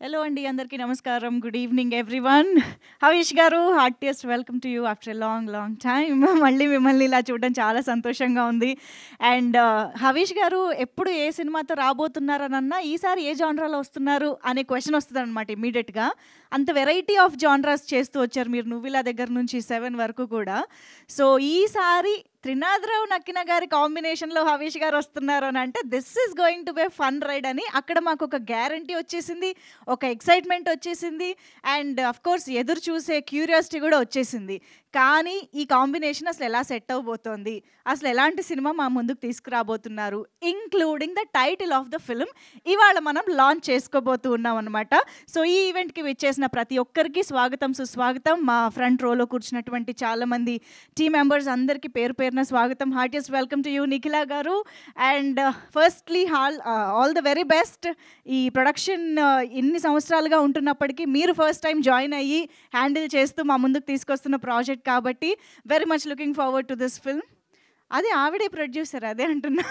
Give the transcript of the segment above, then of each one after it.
Hello అండి అందరికీ నమస్కారం. Good evening everyone. హరీష్ గారు heartiest welcome to you after a long time. మళ్ళీ మిమ్మల్ని ఇలా చూడడం చాలా సంతోషంగా ఉంది. అండ్ హరీష్ గారు ఎప్పుడు ఏ సినిమాతో రాబోతున్నారనన్నా ఈసారి ఏ జానరాలో వస్తున్నారు అనే క్వశ్చన్ వస్తుందన్నమాట ఇమ్మీడియట్గా. అంత వెరైటీ ఆఫ్ జానరాస్ చేస్తూ వచ్చారు మీరు నువ్విలా దగ్గర నుంచి 7 వరకు కూడా. సో ఈసారి త్రినాథరావు నక్కిన గారి కాంబినేషన్లో హరీష్ గారు వస్తున్నారు అని అంటే this is going to be fun ride అని అక్కడ మాకు ఒక గ్యారంటీ వచ్చేసింది, ఒక ఎక్సైట్మెంట్ వచ్చేసింది. అండ్ అఫ్ కోర్స్ ఎదురు చూసే క్యూరియాసిటీ కూడా వచ్చేసింది. కానీ ఈ కాంబినేషన్ అసలు ఎలా సెట్ అవ్వబోతోంది, అసలు ఎలాంటి సినిమా మా ముందుకు తీసుకురాబోతున్నారు, including the title of the film ఇవాళ మనం లాంచ్ చేసుకోబోతూ ఉన్నాం అనమాట. సో ఈ ఈవెంట్కి విచ్చేసిన ప్రతి ఒక్కరికి స్వాగతం సుస్వాగతం. మా ఫ్రంట్ రోలో కూర్చున్నటువంటి చాలామంది టీమ్ మెంబర్స్ అందరికీ పేరు పేరున స్వాగతం. Heartiest welcome to you Nikhila గారు. And firstly all the very best. ఈ ప్రొడక్షన్ ఎన్ని సంవత్సరాలుగా ఉంటున్నప్పటికీ మీరు ఫస్ట్ టైం జాయిన్ అయ్యి హ్యాండిల్ చేస్తూ మా ముందుకు తీసుకొస్తున్న ప్రాజెక్ట్ కాబట్టి very much looking forward to this film. అదే ఆవిడే ప్రొడ్యూసర్, అదే అంటున్నా.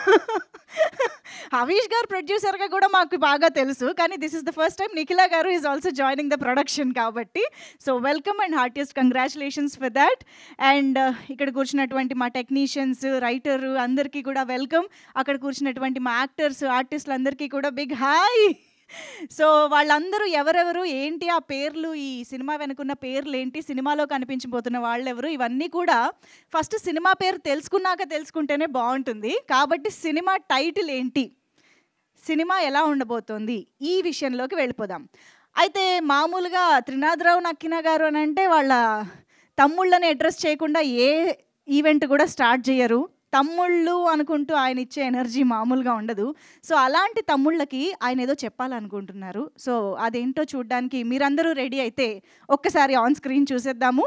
హరీష్ గారు ప్రొడ్యూసర్గా కూడా మాకు బాగా తెలుసు, కానీ this is the first time Nikhila గారు is also joining the production కాబట్టి so welcome and heartiest congratulations for that. And ఇక్కడ కూర్చున్నటువంటి మా టెక్నీషియన్స్, రైటర్ అందరికీ కూడా వెల్కమ్. అక్కడ కూర్చున్నటువంటి మా యాక్టర్స్, ఆర్టిస్టులు అందరికీ కూడా బిగ్ హాయ్. సో వాళ్ళందరూ ఎవరెవరు ఏంటి, ఆ పేర్లు, ఈ సినిమా వెనుకున్న పేర్లు ఏంటి, సినిమాలో కనిపించబోతున్న వాళ్ళెవరు, ఇవన్నీ కూడా ఫస్ట్ సినిమా పేరు తెలుసుకుంటేనే బాగుంటుంది. కాబట్టి సినిమా టైటిల్ ఏంటి, సినిమా ఎలా ఉండబోతోంది, ఈ విషయంలోకి వెళ్ళిపోదాం. అయితే మామూలుగా త్రినాథరావు నక్కిన గారు అని అంటే వాళ్ళ తమ్ముళ్ళని అడ్రస్ చేయకుండా ఏ ఈవెంట్ కూడా స్టార్ట్ చేయరు. తమ్ముళ్ళు అనుకుంటూ ఆయన ఇచ్చే ఎనర్జీ మామూలుగా ఉండదు. సో అలాంటి తమ్ముళ్ళకి ఆయన ఏదో చెప్పాలనుకుంటున్నారు. సో అదేంటో చూడడానికి మీరందరూ రెడీ అయితే ఒక్కసారి ఆన్ స్క్రీన్ చూసేద్దాము.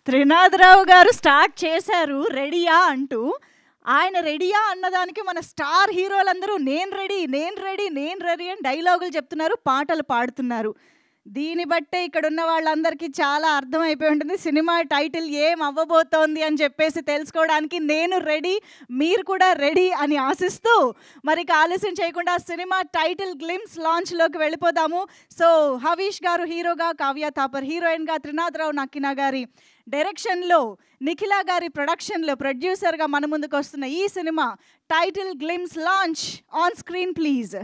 త్రినాథరావు గారు స్టార్ట్ చేశారు రెడీయా అంటూ. ఆయన రెడీయా అన్నదానికి మన స్టార్ హీరోలందరూ నేను రెడీ, నేను రెడీ, నేను రెడీ అని డైలాగులు చెప్తున్నారు, పాటలు పాడుతున్నారు. దీన్ని బట్టే ఇక్కడ ఉన్న వాళ్ళందరికీ చాలా అర్థమైపోయి ఉంటుంది సినిమా టైటిల్ ఏం అవ్వబోతోంది అని చెప్పేసి తెలుసుకోవడానికి. నేను రెడీ, మీరు కూడా రెడీ అని ఆశిస్తూ మరి ఆలస్యం చేయకుండా సినిమా టైటిల్ గ్లిమ్స్ లాంచ్లోకి వెళ్ళిపోదాము. సో హరీష్ గారు హీరోగా, కావ్య థాపర్ హీరోయిన్గా, త్రినాథరావు నక్కిన గారి డైరెక్షన్లో, నిఖిలా గారి ప్రొడక్షన్లో ప్రొడ్యూసర్గా మన ముందుకు వస్తున్న ఈ cinema title glimpse launch on screen please.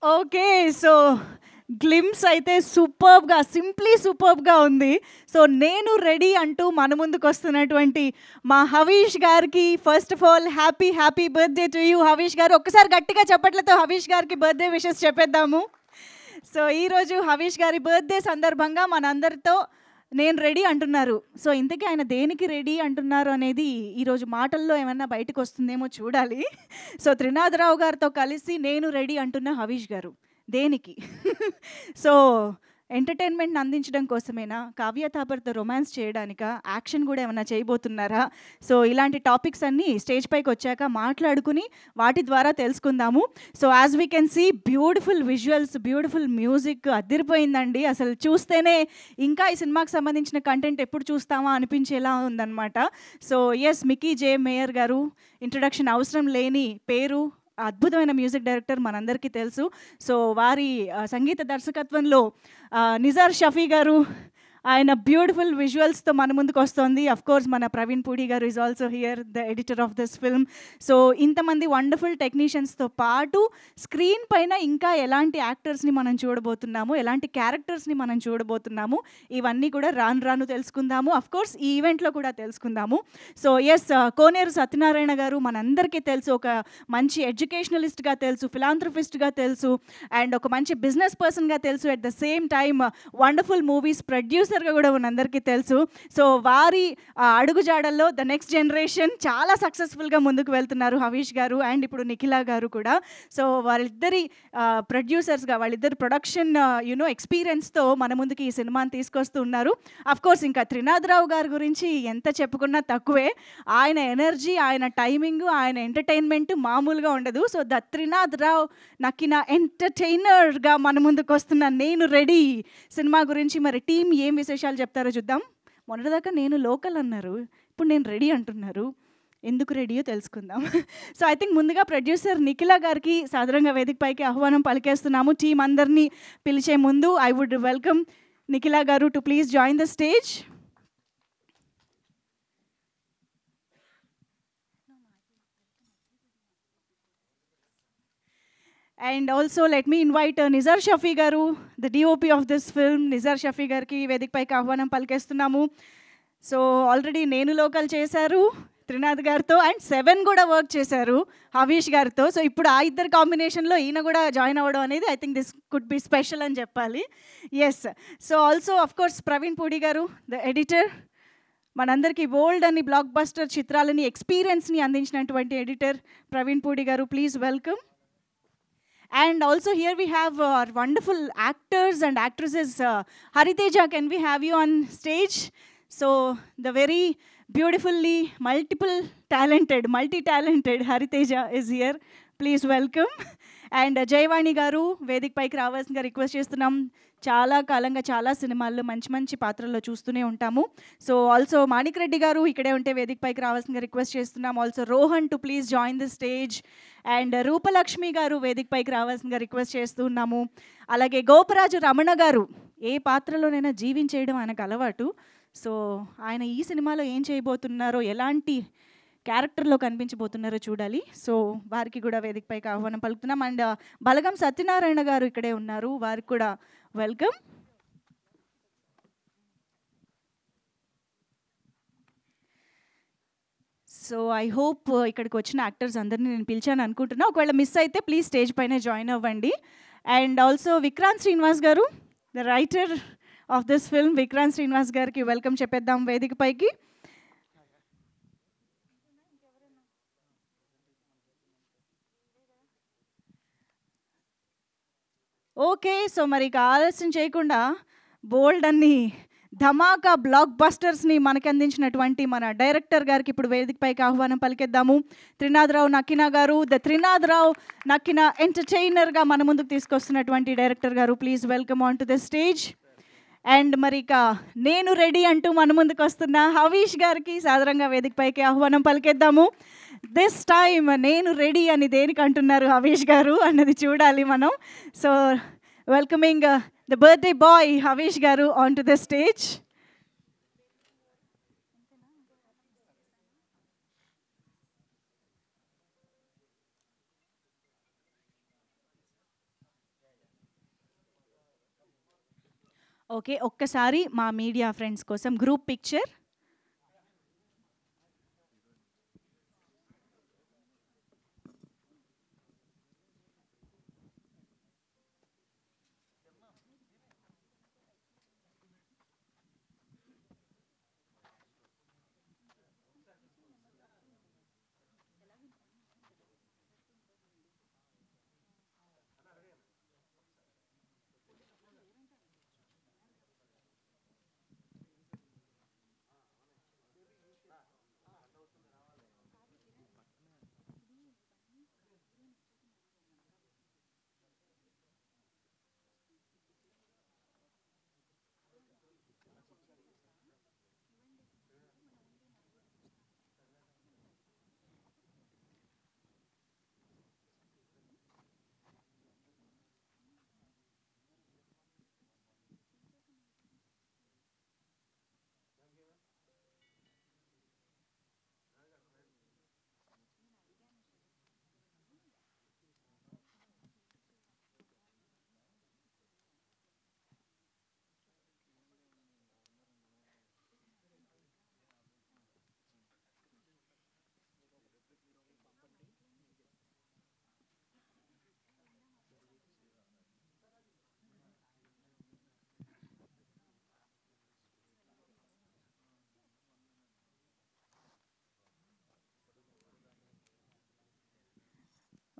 Okay. So glimpse అయితే సూపర్బ్‌గా, సింప్లీ సూపర్బ్‌గా ఉంది. సో నేను రెడీ అంటూ మన ముందుకొస్తున్నటువంటి మా హవీష్ గారికి first of all happy birthday to you Havish గారు. ఒక్కసారి గట్టిగా చప్పట్లతో హవీష్ గారికి బర్త్‌డే విషెస్ చెప్పేద్దాము. సో ఈరోజు హవీష్ గారి బర్త్‌డే సందర్భంగా మనందరితో నేను రెడీ అంటున్నారు. సో ఇంతకీ ఆయన దేనికి రెడీ అంటున్నారు అనేది ఈరోజు మాటల్లో ఏమన్నా బయటకొస్తుందేమో చూడాలి. సో త్రినాథరావు గారితో కలిసి నేను రెడీ అంటున్న హవీష్ గారు. దేనికి? సో ఎంటర్‌టైన్‌మెంట్‌ని అందించడం కోసమేనా? కావ్య థాపర్‌తో రొమాన్స్ చేయడానికా? యాక్షన్ గూడా ఏమన్నా చేయబోతున్నారా? సో ఇలాంటి టాపిక్స్ అన్నీ స్టేజ్ పైకొచ్చాక మాట్లాడుకుని వాటి ద్వారా తెలుసుకుందాము. So as we can see beautiful visuals, beautiful music అదిరిపోయిందండి. అసలు చూస్తేనే ఇంకా ఈ సినిమాకి సంబంధించిన కంటెంట్ ఎప్పుడు చూస్తామా అనిపించేలా ఉందన్నమాట. సో యెస్, మిక్కీ జే మేయర్ గారు ఇంట్రడక్షన్ అవసరం లేని పేరు. అద్భుతమైన మ్యూజిక్ డైరెక్టర్ మనందరికీ తెలుసు. సో వారి సంగీత దర్శకత్వంలో నిజార్ షఫీ గారు ఆయన బ్యూటిఫుల్ విజువల్స్తో మన ముందుకు వస్తుంది. అఫ్ కోర్స్ మన ప్రవీణ్ పూడి గారు is also here, the editor of this film. So ఇంతమంది వండర్ఫుల్ టెక్నీషియన్స్తో పాటు స్క్రీన్ పైన ఇంకా ఎలాంటి యాక్టర్స్ని మనం చూడబోతున్నాము, ఎలాంటి క్యారెక్టర్స్ని మనం చూడబోతున్నాము, ఇవన్నీ కూడా రాను తెలుసుకుందాము. అఫ్ కోర్స్ ఈ ఈవెంట్లో కూడా తెలుసుకుందాము. సో ఎస్, కోనేరు సత్యనారాయణ గారు మనందరికీ తెలుసు, ఒక మంచి ఎడ్యుకేషనలిస్ట్గా తెలుసు, ఫిలాంథ్రఫిస్ట్గా తెలుసు, అండ్ ఒక మంచి బిజినెస్ పర్సన్గా తెలుసు. At the same time wonderful movies ప్రొడ్యూసర్గా కూడా మనందరికీ తెలుసు. సో వారి అడుగుజాడల్లో ద నెక్స్ట్ జనరేషన్ చాలా సక్సెస్ఫుల్గా ముందుకు వెళ్తున్నారు హవీష్ గారు అండ్ ఇప్పుడు నిఖిల గారు కూడా. సో వాళ్ళిద్దరి ప్రొడ్యూసర్స్గా, వాళ్ళిద్దరి ప్రొడక్షన్ ఎక్స్పీరియన్స్తో మన ముందుకి ఈ సినిమాని తీసుకొస్తూ ఉన్నారు. అఫ్కోర్స్ ఇంకా త్రినాథరావు గారి గురించి ఎంత చెప్పుకున్నా తక్కువే. ఆయన ఎనర్జీ, ఆయన టైమింగ్, ఆయన ఎంటర్టైన్మెంట్ మామూలుగా ఉండదు. సో ద త్రినాథరావు నక్కిన ఎంటర్టైనర్గా మన ముందుకు వస్తున్న నేను రెడీ సినిమా గురించి మరి టీం ఏం విశేషాలు చెప్తారో చూద్దాం. మొన్నటిదాకా నేను లోకల్ అన్నారు, ఇప్పుడు నేను రెడీ అంటున్నారు. ఎందుకు రెడీయో తెలుసుకుందాం. సో ఐ థింక్ ముందుగా ప్రొడ్యూసర్ నిఖిల గారికి సాధారణంగా వేదిక పైకి ఆహ్వానం పలికేస్తున్నాము. టీం అందరినీ పిలిచే ముందు ఐ వుడ్ వెల్కమ్ నిఖిల గారు to please join the stage. And also let me invite Nizar Shafi garu, the DOP of this film. Nizar Shafi gariki vedik paiki ఆహ్వానం పలికేస్తున్నాము. సో ఆల్రెడీ నేను లోకల్ చేశారు త్రినాథ్ గారితో, అండ్ 7 కూడా work చేశారు హవీష్ గారితో. So ఇప్పుడు ఆ ఇద్దరు కాంబినేషన్లో ఈయన కూడా జాయిన్ అవ్వడం అనేది I think this could be special అని చెప్పాలి. Yes, so also of course Praveen Pudi గారు, ద ఎడిటర్, మనందరికీ బోల్డ్ అని బ్లాక్ బస్టర్ చిత్రాలని ఎక్స్పీరియన్స్ని అందించినటువంటి ఎడిటర్ ప్రవీణ్ పూడి గారు, please welcome. And also here we have our wonderful actors and actresses. Hariteja, can we have you on stage? So the very beautifully multi-talented Hariteja is here. Please welcome. And Jayavani garu వేదిక పైకి రావాల్సిందిగా request చేస్తున్నాం. చాలా కాలంగా చాలా సినిమాల్లో మంచి పాత్రల్లో చూస్తూనే ఉంటాము. సో ఆల్సో మాణిక్ రెడ్డి గారు ఇక్కడే ఉంటే వేదిక పైకి రావాల్సిందిగా రిక్వెస్ట్ చేస్తున్నాం. Also Rohan to please join the stage. And Rupalakshmi గారు వేదిక పైకి రావాల్సిందిగా రిక్వెస్ట్ చేస్తున్నాము. అలాగే గోపరాజు రమణ గారు ఏ పాత్రలోనైనా జీవించేయడం ఆయనకు అలవాటు. సో ఆయన ఈ సినిమాలో ఏం చేయబోతున్నారో, ఎలాంటి క్యారెక్టర్లో కనిపించబోతున్నారో చూడాలి. సో వారికి కూడా వేదిక పైకి ఆహ్వానం పలుకుతున్నాం. అండ్ బలగం సత్యనారాయణ గారు ఇక్కడే ఉన్నారు, వారికి కూడా వెల్కమ్. సో ఐ హోప్ ఇక్కడికి వచ్చిన యాక్టర్స్ అందరినీ నేను పిలిచాను అనుకుంటున్నా. ఒకవేళ మిస్ అయితే ప్లీజ్ స్టేజ్ పైన జాయిన్ అవ్వండి. అండ్ ఆల్సో విక్రాంత్ శ్రీనివాస్ గారు, the writer of this film, Vikrant Srinivas గారికి వెల్కమ్ చెప్పేద్దాం వేదిక పైకి. ఓకే, సో మరి ఇక ఆలస్యం చేయకుండా బోల్డ్ అన్ని ధమాకా బ్లాక్ బస్టర్స్ని మనకి అందించినటువంటి మన డైరెక్టర్ గారికి ఇప్పుడు వేదిక పైకి ఆహ్వానం పలికేద్దాము. త్రినాథరావు నక్కిన గారు, ద త్రినాథరావు నక్కిన ఎంటర్టైనర్గా మన ముందుకు తీసుకొస్తున్నటువంటి డైరెక్టర్ గారు, please welcome on to the stage. And మరి ఇక నేను రెడీ అంటూ మన ముందుకు వస్తున్న హవీష్ గారికి సాధారణంగా వేదిక పైకి ఆహ్వానం పలికేద్దాము. దిస్ టైమ్ నేను రెడీ అని దేనికి అంటున్నారు హవీష్ గారు అన్నది చూడాలి మనం. So welcoming the birthday boy Havish గారు on to the stage. Okay, ఒక్కసారి మా మీడియా ఫ్రెండ్స్ కోసం గ్రూప్ పిక్చర్.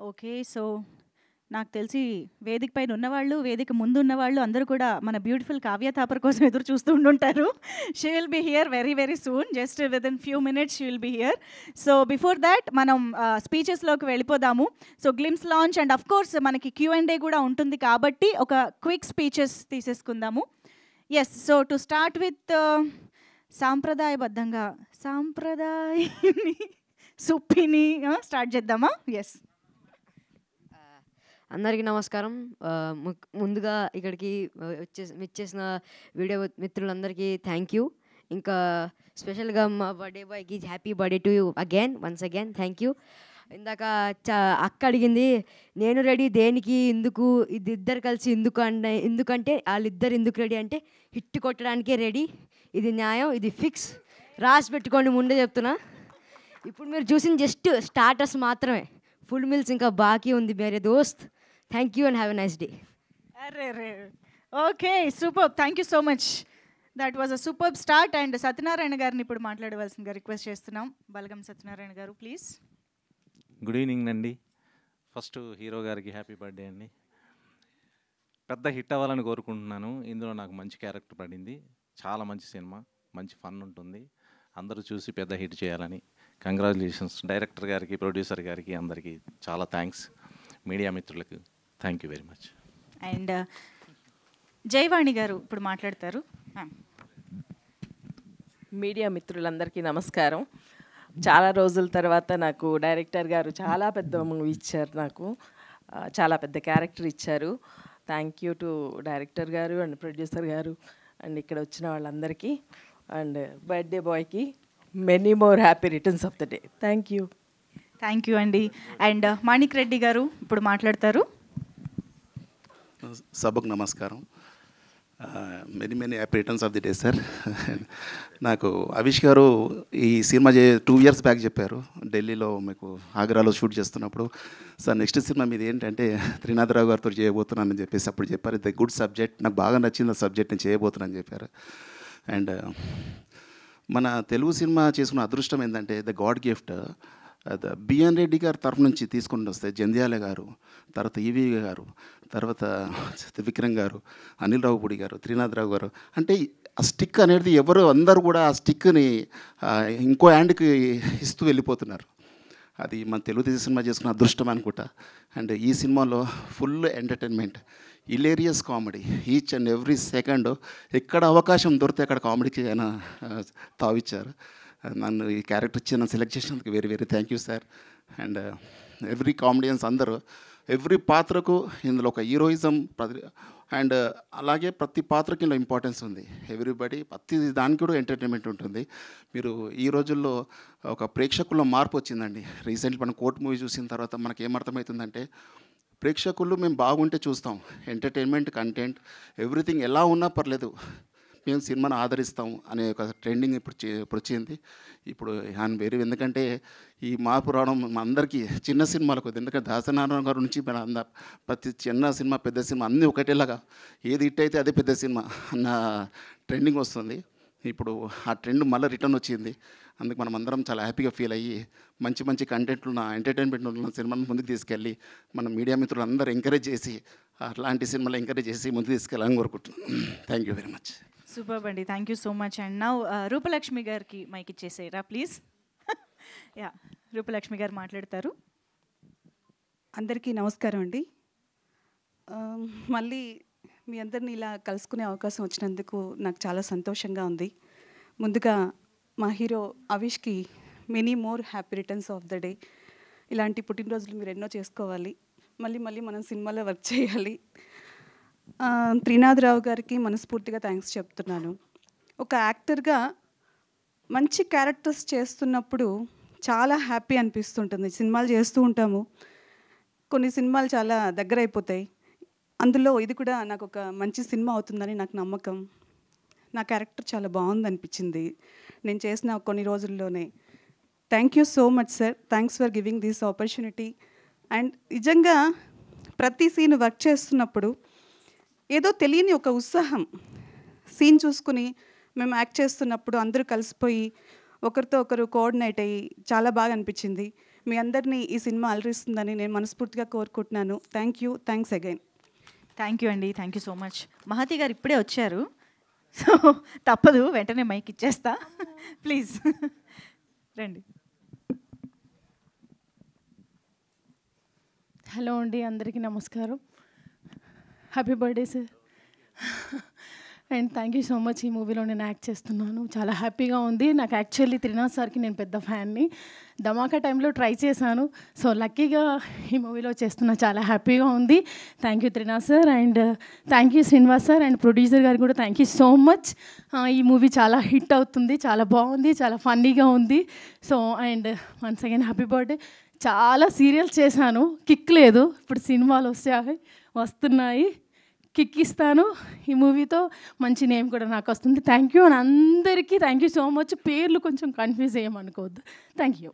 ఓకే. సో, నాకు తెలిసి వేదిక పైన ఉన్నవాళ్ళు, వేదిక ముందు ఉన్నవాళ్ళు అందరూ కూడా మన బ్యూటిఫుల్ కావ్య థాపర్ కోసం ఎదురు చూస్తూ ఉండుంటారు. She will be here very very soon. Just within few minutes she will be here. So, before that మనం స్పీచెస్‌లోకి వెళ్ళిపోదాము. So, glimpse launch and of course మనకి క్యూ&ఏ కూడా ఉంటుంది కాబట్టి ఒక క్విక్ స్పీచెస్ తీసేసుకుందాము. Yes. So, to start with సాంప్రదాయబద్ధంగా సాంప్రదాయని సుప్పిని స్టార్ట్ చేద్దామా? యెస్. అందరికీ నమస్కారం. ముందుగా ఇక్కడికి ఇచ్చేసిన వీడియో మిత్రులందరికీ థ్యాంక్ యూ. ఇంకా స్పెషల్గా మా బర్త్డే బాయ్కి happy birthday to you once again thank you. ఇందాక అక్క అడిగింది నేను రెడీ దేనికి, ఎందుకు, ఇది ఇద్దరు కలిసి ఎందుకంటే వాళ్ళిద్దరు ఎందుకు రెడీ అంటే హిట్ కొట్టడానికే రెడీ. ఇది న్యాయం, ఇది ఫిక్స్, రాసి పెట్టుకోండి, ముందే చెప్తున్నా. ఇప్పుడు మీరు చూసిన జస్ట్ స్టార్టర్స్ మాత్రమే, ఫుల్ మీల్స్ ఇంకా బాకీ ఉంది మేరే దోస్త్. Thank you and have a nice day. అరే okay, super. Thank you so much. That was a super start. And Satyanarayana గారిని ఇప్పుడు మాట్లాడవలసిందిగా రిక్వెస్ట్ చేస్తున్నాం. బలగం సత్యనారాయణ గారు ప్లీజ్. గుడ్ ఈవినింగ్ అండి. ఫస్ట్ హీరో గారికి హ్యాపీ బర్త్డే అండి. పెద్ద హిట్ అవ్వాలని కోరుకుంటున్నాను. ఇందులో నాకు మంచి క్యారెక్టర్ పడింది. చాలా మంచి సినిమా, మంచి ఫన్ ఉంటుంది. అందరూ చూసి పెద్ద హిట్ చేయాలని. కంగ్రాచులేషన్స్ డైరెక్టర్ గారికి, ప్రొడ్యూసర్ గారికి, అందరికీ చాలా థ్యాంక్స్. మీడియా మిత్రులకు thank you very much. And Jayavani గారు ఇప్పుడు మాట్లాడతారు. మీడియా మిత్రులందరికీ నమస్కారం. చాలా రోజుల తర్వాత నాకు డైరెక్టర్ గారు చాలా పెద్ద మూవీ ఇచ్చారు, నాకు చాలా పెద్ద క్యారెక్టర్ ఇచ్చారు. థ్యాంక్ యూ టు డైరెక్టర్ గారు అండ్ ప్రొడ్యూసర్ గారు అండ్ ఇక్కడ వచ్చిన వాళ్ళందరికీ. అండ్ బర్త్డే బాయ్కి many more happy returns of the day. Thank you. Thank you అండి. అండ్ మాణిక్ రెడ్డి గారు ఇప్పుడు మాట్లాడతారు. సభకు నమస్కారం. Many many happy returns of the day sir. నాకు అవిష్ గారు ఈ సినిమా 2 years బ్యాక్ చెప్పారు, ఢిల్లీలో మీకు ఆగ్రాలో షూట్ చేస్తున్నప్పుడు, సార్ నెక్స్ట్ సినిమా మీద ఏంటంటే త్రినాథరావు గారితో చేయబోతున్నానని చెప్పేసి అప్పుడు చెప్పారు. ఇది గుడ్ సబ్జెక్ట్, నాకు బాగా నచ్చింది ఆ సబ్జెక్ట్, నేను చేయబోతున్నానని చెప్పారు. అండ్ మన తెలుగు సినిమా చేసుకున్న అదృష్టం ఏంటంటే the god gift, BN Reddy గారి తరఫు నుంచి తీసుకుని వస్తే జంధ్యాల గారు, తర్వాత ఈవి గారు, తర్వాత విక్రమ్ గారు, అనిల్ రావుపూడి గారు, త్రినాథరావు గారు, అంటే ఆ స్టిక్ అనేది ఎవరు అందరూ కూడా ఆ స్టిక్ని ఇంకో హ్యాండ్కి ఇస్తూ వెళ్ళిపోతున్నారు. అది మన తెలుగు సినిమా చేసుకున్న అదృష్టం అనుకుంటా. అండ్ ఈ సినిమాలో full entertainment, hilarious comedy, each and every second ఎక్కడ అవకాశం దొరికితే అక్కడ కామెడీకి ఆయన తావిచ్చారు. నన్ను ఈ క్యారెక్టర్ ఇచ్చి నన్ను సెలెక్ట్ చేసినందుకు very very thank you sir. And every comedians అందరూ ఎవ్రీ పాత్రకు ఇందులో ఒక హీరోయిజం, అండ్ అలాగే ప్రతి పాత్రకి ఇందులో ఇంపార్టెన్స్ ఉంది. ఎవ్రీబడి ప్రతి దానికి కూడా ఎంటర్టైన్మెంట్ ఉంటుంది. మీరు ఈ రోజుల్లో ఒక ప్రేక్షకుల్లో మార్పు వచ్చిందండి. రీసెంట్లీ మనం కోర్ట్ మూవీ చూసిన తర్వాత మనకి ఏమర్థమవుతుందంటే ప్రేక్షకులు మేము బాగుంటే చూస్తాం. ఎంటర్టైన్మెంట్, కంటెంట్, ఎవ్రీథింగ్ ఎలా ఉన్నా పర్లేదు, మేము సినిమాను ఆదరిస్తాం అనే ఒక ట్రెండింగ్ ఇప్పుడు వచ్చింది. ఇప్పుడు ఆయన వేరే, ఎందుకంటే ఈ మార్పు రావడం మా అందరికీ చిన్న సినిమాలకు, ఎందుకంటే దాసనారాయణ గారి నుంచి మన ప్రతి చిన్న సినిమా పెద్ద సినిమా అన్నీ ఒకటేలాగా, ఏది హిట్ అయితే అదే పెద్ద సినిమా అన్న ట్రెండింగ్ వస్తుంది. ఇప్పుడు ఆ ట్రెండ్ మళ్ళీ రిటర్న్ వచ్చింది. అందుకు మనం అందరం చాలా హ్యాపీగా ఫీల్ అయ్యి మంచి మంచి కంటెంట్లు ఉన్న, ఎంటర్టైన్మెంట్ ఉన్న సినిమాను ముందుకు తీసుకెళ్ళి మన మీడియా మిత్రులు అందరూ ఎంకరేజ్ చేసి అట్లాంటి సినిమాలు ఎంకరేజ్ చేసి ముందుకు తీసుకెళ్ళాలని కోరుకుంటున్నాను. Thank you very much. Super అండి, thank you so much. And now Roopalakshmi గారికి మైక్ ఇచ్చేసేరా ప్లీజ్. యా, రూపలక్ష్మి గారు మాట్లాడతారు. అందరికీ నమస్కారం అండి. మళ్ళీ మీ అందరినీ ఇలా కలుసుకునే అవకాశం వచ్చినందుకు నాకు చాలా సంతోషంగా ఉంది. ముందుగా మా హీరో అవిష్కి many more happy returns of the day. ఇలాంటి పుట్టినరోజులు మీరు ఎన్నో చేసుకోవాలి, మళ్ళీ మళ్ళీ మనం సినిమాలో వర్క్ చేయాలి. త్రినాథరావు గారికి మనస్ఫూర్తిగా థ్యాంక్స్ చెప్తున్నాను. ఒక యాక్టర్గా మంచి క్యారెక్టర్స్ చేస్తున్నప్పుడు చాలా హ్యాపీ అనిపిస్తుంటుంది. సినిమాలు చేస్తూ ఉంటాము, కొన్ని సినిమాలు చాలా దగ్గర అయిపోతాయి. అందులో ఇది కూడా నాకు ఒక మంచి సినిమా అవుతుందని నాకు నమ్మకం. నా క్యారెక్టర్ చాలా బాగుంది అనిపించింది నేను చేసిన కొన్ని రోజుల్లోనే. Thank you so much sir, thanks for giving this opportunity. And నిజంగా ప్రతి సీన్ వర్క్ చేస్తున్నప్పుడు ఏదో తెలియని ఒక ఉత్సాహం, సీన్ చూసుకుని మేము యాక్ట్ చేస్తున్నప్పుడు అందరూ కలిసిపోయి ఒకరితో ఒకరు కోఆర్డినేట్ అయ్యి చాలా బాగా అనిపించింది. మీ అందరినీ ఈ సినిమా అలరిస్తుందని నేను మనస్ఫూర్తిగా కోరుకుంటున్నాను. Thank you, thanks again. Thank you అండి, thank you so much. Mahathi గారు ఇప్పుడే వచ్చారు, సో తప్పదు, వెంటనే మైక్ ఇచ్చేస్తా. ప్లీజ్ రండి. హలో అండి, అందరికీ నమస్కారం. Happy birthday sir. And thank you so much. ఈ మూవీలో నేను యాక్ట్ చేస్తున్నాను, చాలా హ్యాపీగా ఉంది. నాకు యాక్చువల్లీ త్రినాథ్ సార్కి నేను పెద్ద ఫ్యాన్ని. ధమాకా టైంలో ట్రై చేశాను, సో లక్కీగా ఈ మూవీలో చేస్తున్నా, చాలా హ్యాపీగా ఉంది. Thank you Trinath sir, and thank you Srinivas sir, and producer గారు కూడా థ్యాంక్ యూ సో మచ్. ఈ మూవీ చాలా హిట్ అవుతుంది, చాలా బాగుంది, చాలా ఫన్నీగా ఉంది. So and once again happy birthday. చాలా సీరియల్స్ చేశాను, కిక్ లేదు. ఇప్పుడు సినిమాలు వస్తున్నాయి, కిక్ ఇస్తాను. ఈ మూవీతో మంచి నేమ్ కూడా నాకు వస్తుంది. Thank you. అండ్ అందరికీ థ్యాంక్ యూ సో మచ్. పేర్లు కొంచెం కన్ఫ్యూజ్ అయ్యమనుకోవద్దు. Thank you.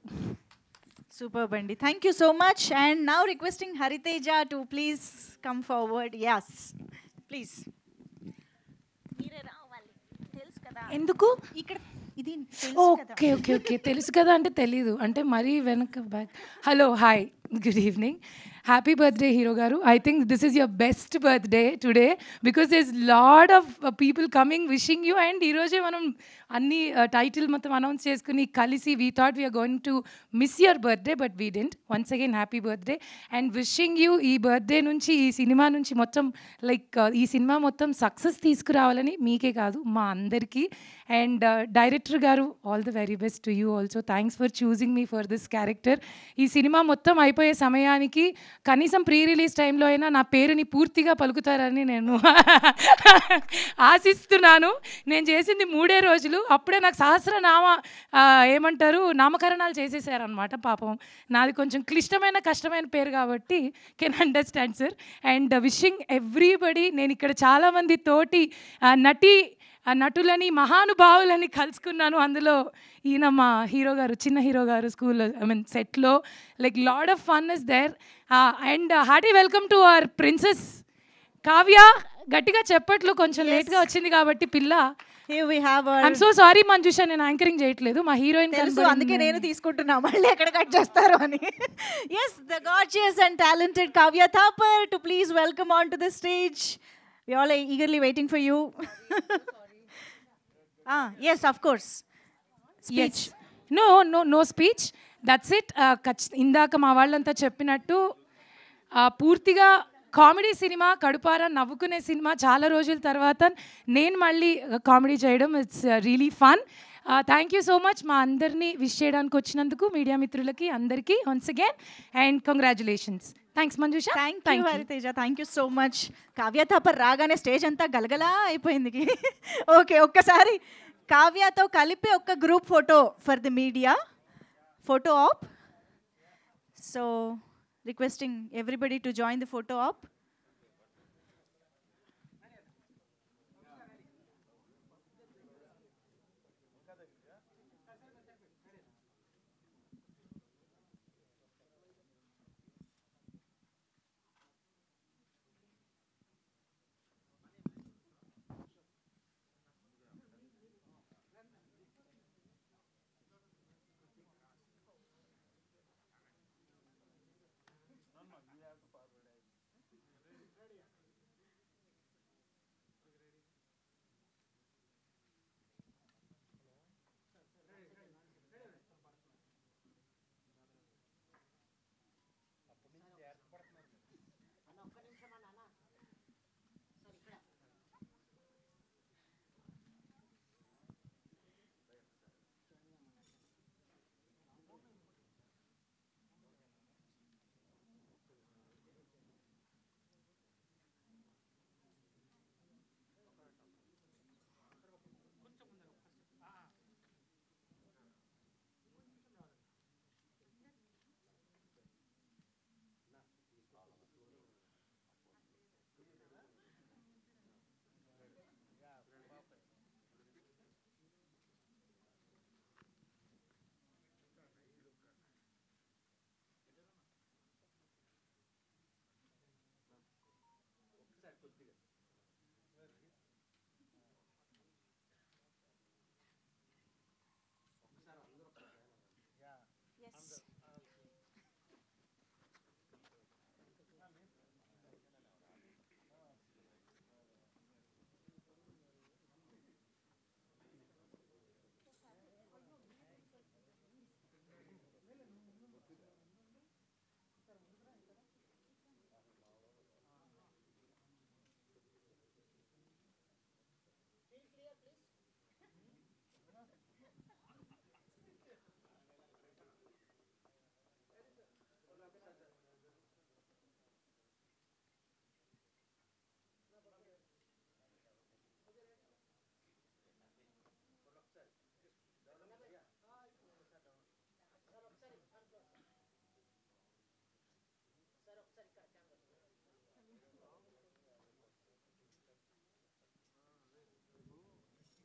సూపర్ అండి, thank you so much. And now requesting Hariteja to please come forward. Yes please. మీరే రావాలి, తెలుసు కదా ఎందుకు ఇక్కడ ఇది. ఓకే ఓకే ఓకే తెలుసు కదా అంటే తెలీదు అంటే మరీ వెనక back. Hello, hi, good evening. Happy birthday hero గారు. I think this is your best birthday today because there is lot of people coming wishing you. And ఈరోజే మనం అన్ని టైటిల్ మొత్తం అనౌన్స్ చేసుకుని కలిసి we thought we're going to miss your birthday but we didn't. Once again happy birthday and wishing you. ఈ birthday నుంచి, ఈ cinema నుంచి మొత్తం లైక్ ఈ సినిమా మొత్తం సక్సెస్ తీసుకురావాలని మీకే కాదు మా అందరికీ. అండ్ డైరెక్టర్ గారు, all the very best to you also. Thanks for choosing me for this character. ఈ సినిమా మొత్తం అయిపోయే సమయానికి కనీసం ప్రీ రిలీజ్ టైంలో అయినా నా పేరుని పూర్తిగా పలుకుతారని నేను ఆశిస్తున్నాను. నేను చేసింది 3 రోజులు, అప్పుడే నాకు సహస్రనామ ఏమంటారు నామకరణాలు చేసేసారనమాట. పాపం నాది కొంచెం క్లిష్టమైన కష్టమైన పేరు కాబట్టి can understand sir. And wishing everybody. నేను ఇక్కడ చాలామంది తోటి నటులని, మహానుభావులని కలుసుకున్నాను. అందులో ఈయన మా హీరో గారు, చిన్న హీరో గారు స్కూల్లో, ఐ మీన్ సెట్లో. Like lot of fun is there. And hearty welcome to our princess Kavya. గట్టిగా చెప్పట్లు, కొంచెం లేట్గా వచ్చింది కాబట్టి పిల్ల. ఐఎమ్ సో సారీ మంజుష, నేను యాంకరింగ్ చేయట్లేదు, మా హీరోయిన్ తెలుసు, అందుకే నేను తీసుకుంటున్నా, మళ్ళీ ఎక్కడ కట్ చేస్తారు అని. Yes, the gorgeous and talented Kavya Thapar to please welcome on to the stage. We all are eagerly waiting for you. Yes, of course. Speech. Yes. No speech. That's it. ఇందాక మా వాళ్ళంతా చెప్పినట్టు పూర్తిగా కామెడీ సినిమా, కడుపారా నవ్వుకునే సినిమా. చాలా రోజుల తర్వాత నేను మళ్ళీ కామెడీ చేయడం, it's really fun. Thank you so much మా అందరినీ విష్ చేయడానికి వచ్చినందుకు, మీడియా మిత్రులకి అందరికీ once again. And congratulations. Thanks Manjusha. Thank you Hariteja, thank you so much. Kavya Thapar రాగానే స్టేజ్ అంతా గలగలా అయిపోయింది. ఓకే, ఒక్కసారి కావ్యతో కలిపి ఒక group photo for the media. Photo op. So requesting everybody to join the photo op.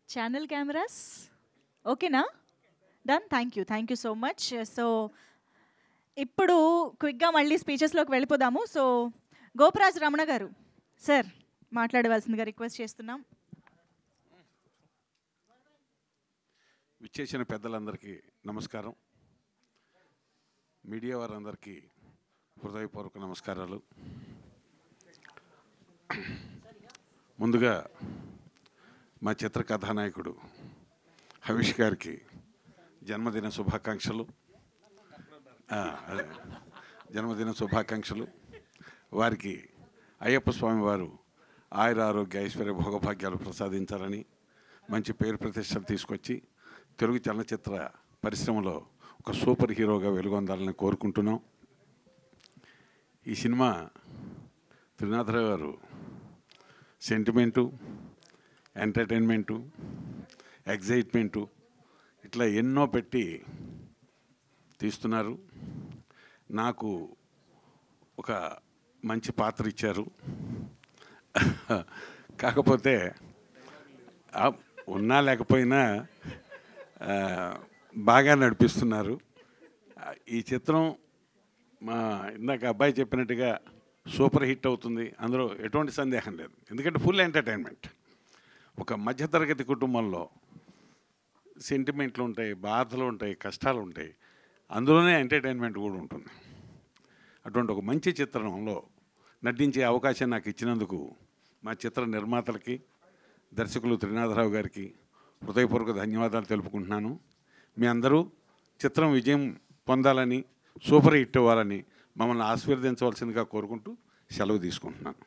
Channel cameras ఓకేనా? Done. Thank you so much. So ఇప్పుడు క్విక్గా మళ్ళీ స్పీచెస్లోకి వెళ్ళిపోదాము. సో గోపరాజ్ రమణ గారు సార్ మాట్లాడవలసిందిగా రిక్వెస్ట్ చేస్తున్నాం. విచ్చేసిన పెద్దలందరికీ నమస్కారం. మీడియా వారందరికీ హృదయపూర్వక నమస్కారాలు. ముందుగా మా చిత్ర కథానాయకుడు హవీష్ గారికి జన్మదిన శుభాకాంక్షలు. జన్మదిన శుభాకాంక్షలు. వారికి అయ్యప్ప స్వామి వారు ఆయుర ఆరోగ్య ఐశ్వర్య భోగభాగ్యాలు ప్రసాదించాలని, మంచి పేరు ప్రతిష్టలు తీసుకొచ్చి తెలుగు చలనచిత్ర పరిశ్రమలో ఒక సూపర్ హీరోగా వెలుగొందాలని కోరుకుంటున్నాం. ఈ సినిమా త్రినాథరావు గారు సెంటిమెంటు, ఎంటర్టైన్మెంటు, ఎగ్జైట్మెంటు ఇట్లా ఎన్నో పెట్టి తీస్తున్నారు. నాకు ఒక మంచి పాత్ర ఇచ్చారు. కాకపోతే ఉన్నా లేకపోయినా బాగా నడిపిస్తున్నారు. ఈ చిత్రం మా ఇందాక అబ్బాయి చెప్పినట్టుగా సూపర్ హిట్ అవుతుంది, అందులో ఎటువంటి సందేహం లేదు. ఎందుకంటే ఫుల్ ఎంటర్టైన్మెంట్. ఒక మధ్యతరగతి కుటుంబంలో సెంటిమెంట్లు ఉంటాయి, బాధలు ఉంటాయి, కష్టాలు ఉంటాయి, అందులోనే ఎంటర్టైన్మెంట్ కూడా ఉంటుంది. అటువంటి ఒక మంచి చిత్రంలో నటించే అవకాశం నాకు ఇచ్చినందుకు మా చిత్ర నిర్మాతలకి, దర్శకులు త్రినాథరావు గారికి హృదయపూర్వక ధన్యవాదాలు తెలుపుకుంటున్నాను. మీ అందరూ చిత్రం విజయం పొందాలని, సూపర్ హిట్ అవ్వాలని మమ్మల్ని ఆశీర్వదించవలసిందిగా కోరుకుంటూ సెలవు తీసుకుంటున్నాను.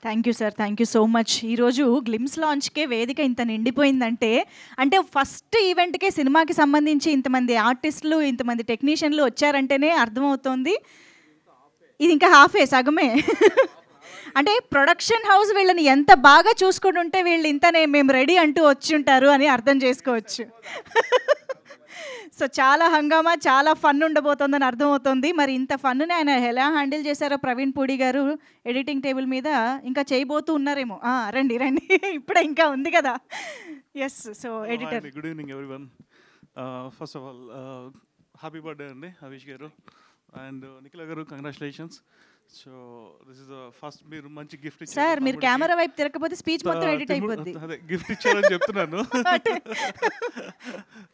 Thank you sir, thank you so much. ఈరోజు గ్లిమ్స్ లాంచ్కే వేదిక ఇంత నిండిపోయిందంటే, అంటే ఫస్ట్ ఈవెంట్కే సినిమాకి సంబంధించి ఇంతమంది ఆర్టిస్టులు, ఇంతమంది టెక్నీషియన్లు వచ్చారంటేనే అర్థమవుతోంది. ఇది ఇంకా హాఫే, సగమే. అంటే ప్రొడక్షన్ హౌస్ వీళ్ళని ఎంత బాగా చూసుకొని ఉంటే వీళ్ళు ఇంతనే మేము రెడీ అంటూ వచ్చి ఉంటారు అని అర్థం చేసుకోవచ్చు. సో చాలా హంగామా, చాలా ఫన్ ఉండబోతోందని అర్థమవుతుంది. మరి ఇంత ఫన్‌ని ఆయన ఎలా హ్యాండిల్ చేశారో ప్రవీణ్ పూడి గారు ఎడిటింగ్ టేబుల్ మీద ఇంకా చేయబోతూ ఉన్నారేమో. రండి రండి ఇప్పుడే ఇంకా ఉంది కదా. Yes. So editor. Good evening everyone. First of all happy birthday అండి హరీష్ గారు అండ్ నిఖిల గారు, congratulations. So this is first మీరు మంచి గిఫ్ట్ ఇచ్చారు సార్ మీరు కెమెరా వైపు తిరగకపోతే స్పీచ్ మొత్తం ఎడిట్ అయిపోద్ది. అదే గిఫ్ట్ ఇచ్చారని చెప్తున్నాను.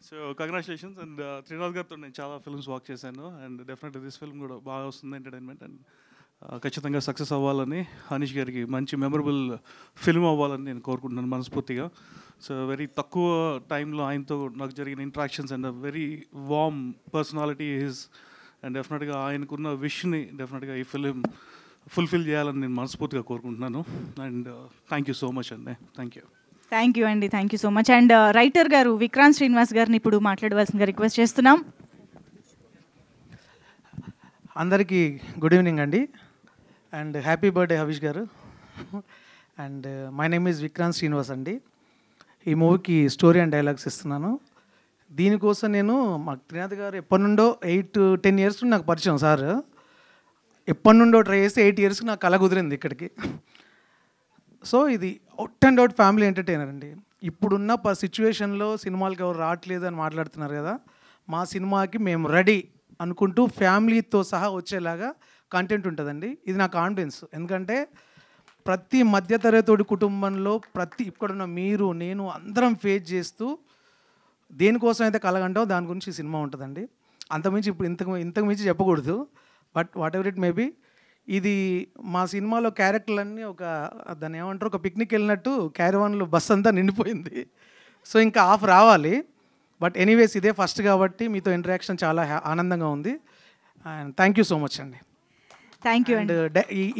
So congratulations. అండ్ త్రినాథ్ గారితో నేను చాలా ఫిల్మ్స్ వర్క్ చేశాను అండ్ డెఫినెట్లీ దిస్ ఫిల్మ్ కూడా బాగా వస్తుంది ఎంటర్టైన్మెంట్ అండ్ ఖచ్చితంగా సక్సెస్ అవ్వాలని, హనీష్ గారికి మంచి మెమరబుల్ ఫిల్మ్ అవ్వాలని నేను కోరుకుంటున్నాను మనస్ఫూర్తిగా. సో వెరీ తక్కువ టైంలో ఆయనతో నాకు జరిగిన interactions and very warm personality his and డెఫినెట్గా ఆయనకున్న విష్ని డెఫినెట్గా ఈ ఫిలిం ఫుల్ఫిల్ చేయాలని నేను మనస్ఫూర్తిగా కోరుకుంటున్నాను. And thank you so much అండి. Thank you. థ్యాంక్ యూ అండి. Thank you so much. And writer గారు విక్రాంత్ శ్రీనివాస్ గారిని ఇప్పుడు మాట్లాడవలసిందిగా రిక్వెస్ట్ చేస్తున్నాం. అందరికీ గుడ్ ఈవినింగ్ అండి అండ్ హ్యాపీ బర్త్డే హరీష్ గారు. And my name is Vikranth Srinivas అండి. ఈ మూవీకి స్టోరీ అండ్ డైలాగ్స్ ఇస్తున్నాను. దీనికోసం నేను మా త్రినాథ్ గారు ఎప్పటి నుండో 8-10 ఇయర్స్ నుండి నాకు పరిచయం సార్. ఎప్పటి నుండో ట్రై చేస్తే 8 ఇయర్స్కి నాకు కళ కుదిరింది ఇక్కడికి. సో ఇది out and out family entertainer అండి. ఇప్పుడున్న సిచ్యువేషన్లో సినిమాలకు ఎవరు రావట్లేదు అని మాట్లాడుతున్నారు కదా, మా సినిమాకి మేము రెడీ అనుకుంటూ ఫ్యామిలీతో సహా వచ్చేలాగా కంటెంట్ ఉంటుందండి. ఇది నా కాన్ఫిడెన్స్. ఎందుకంటే ప్రతి మధ్యతరగతి కుటుంబంలో ఇక్కడున్న మీరు నేను అందరం ఫేస్ చేస్తూ దేనికోసం అయితే కలగంటామో దాని గురించి ఈ సినిమా ఉంటుందండి. అంతకుమించి ఇప్పుడు ఇంతకు మించి చెప్పకూడదు. But what ever it maybe, ఇది మా సినిమాలో క్యారెక్టర్లన్నీ దాన్ని ఏమంటారు, ఒక పిక్నిక్ వెళ్ళినట్టు క్యారవాన్లో బస్ అంతా నిండిపోయింది. సో ఇంకా ఆఫ్ రావాలి. బట్ ఎనీవేస్ ఇదే ఫస్ట్ కాబట్టి మీతో ఇంటరాక్షన్ చాలా ఆనందంగా ఉంది. And thank you so much అండి. Thank you. అండ్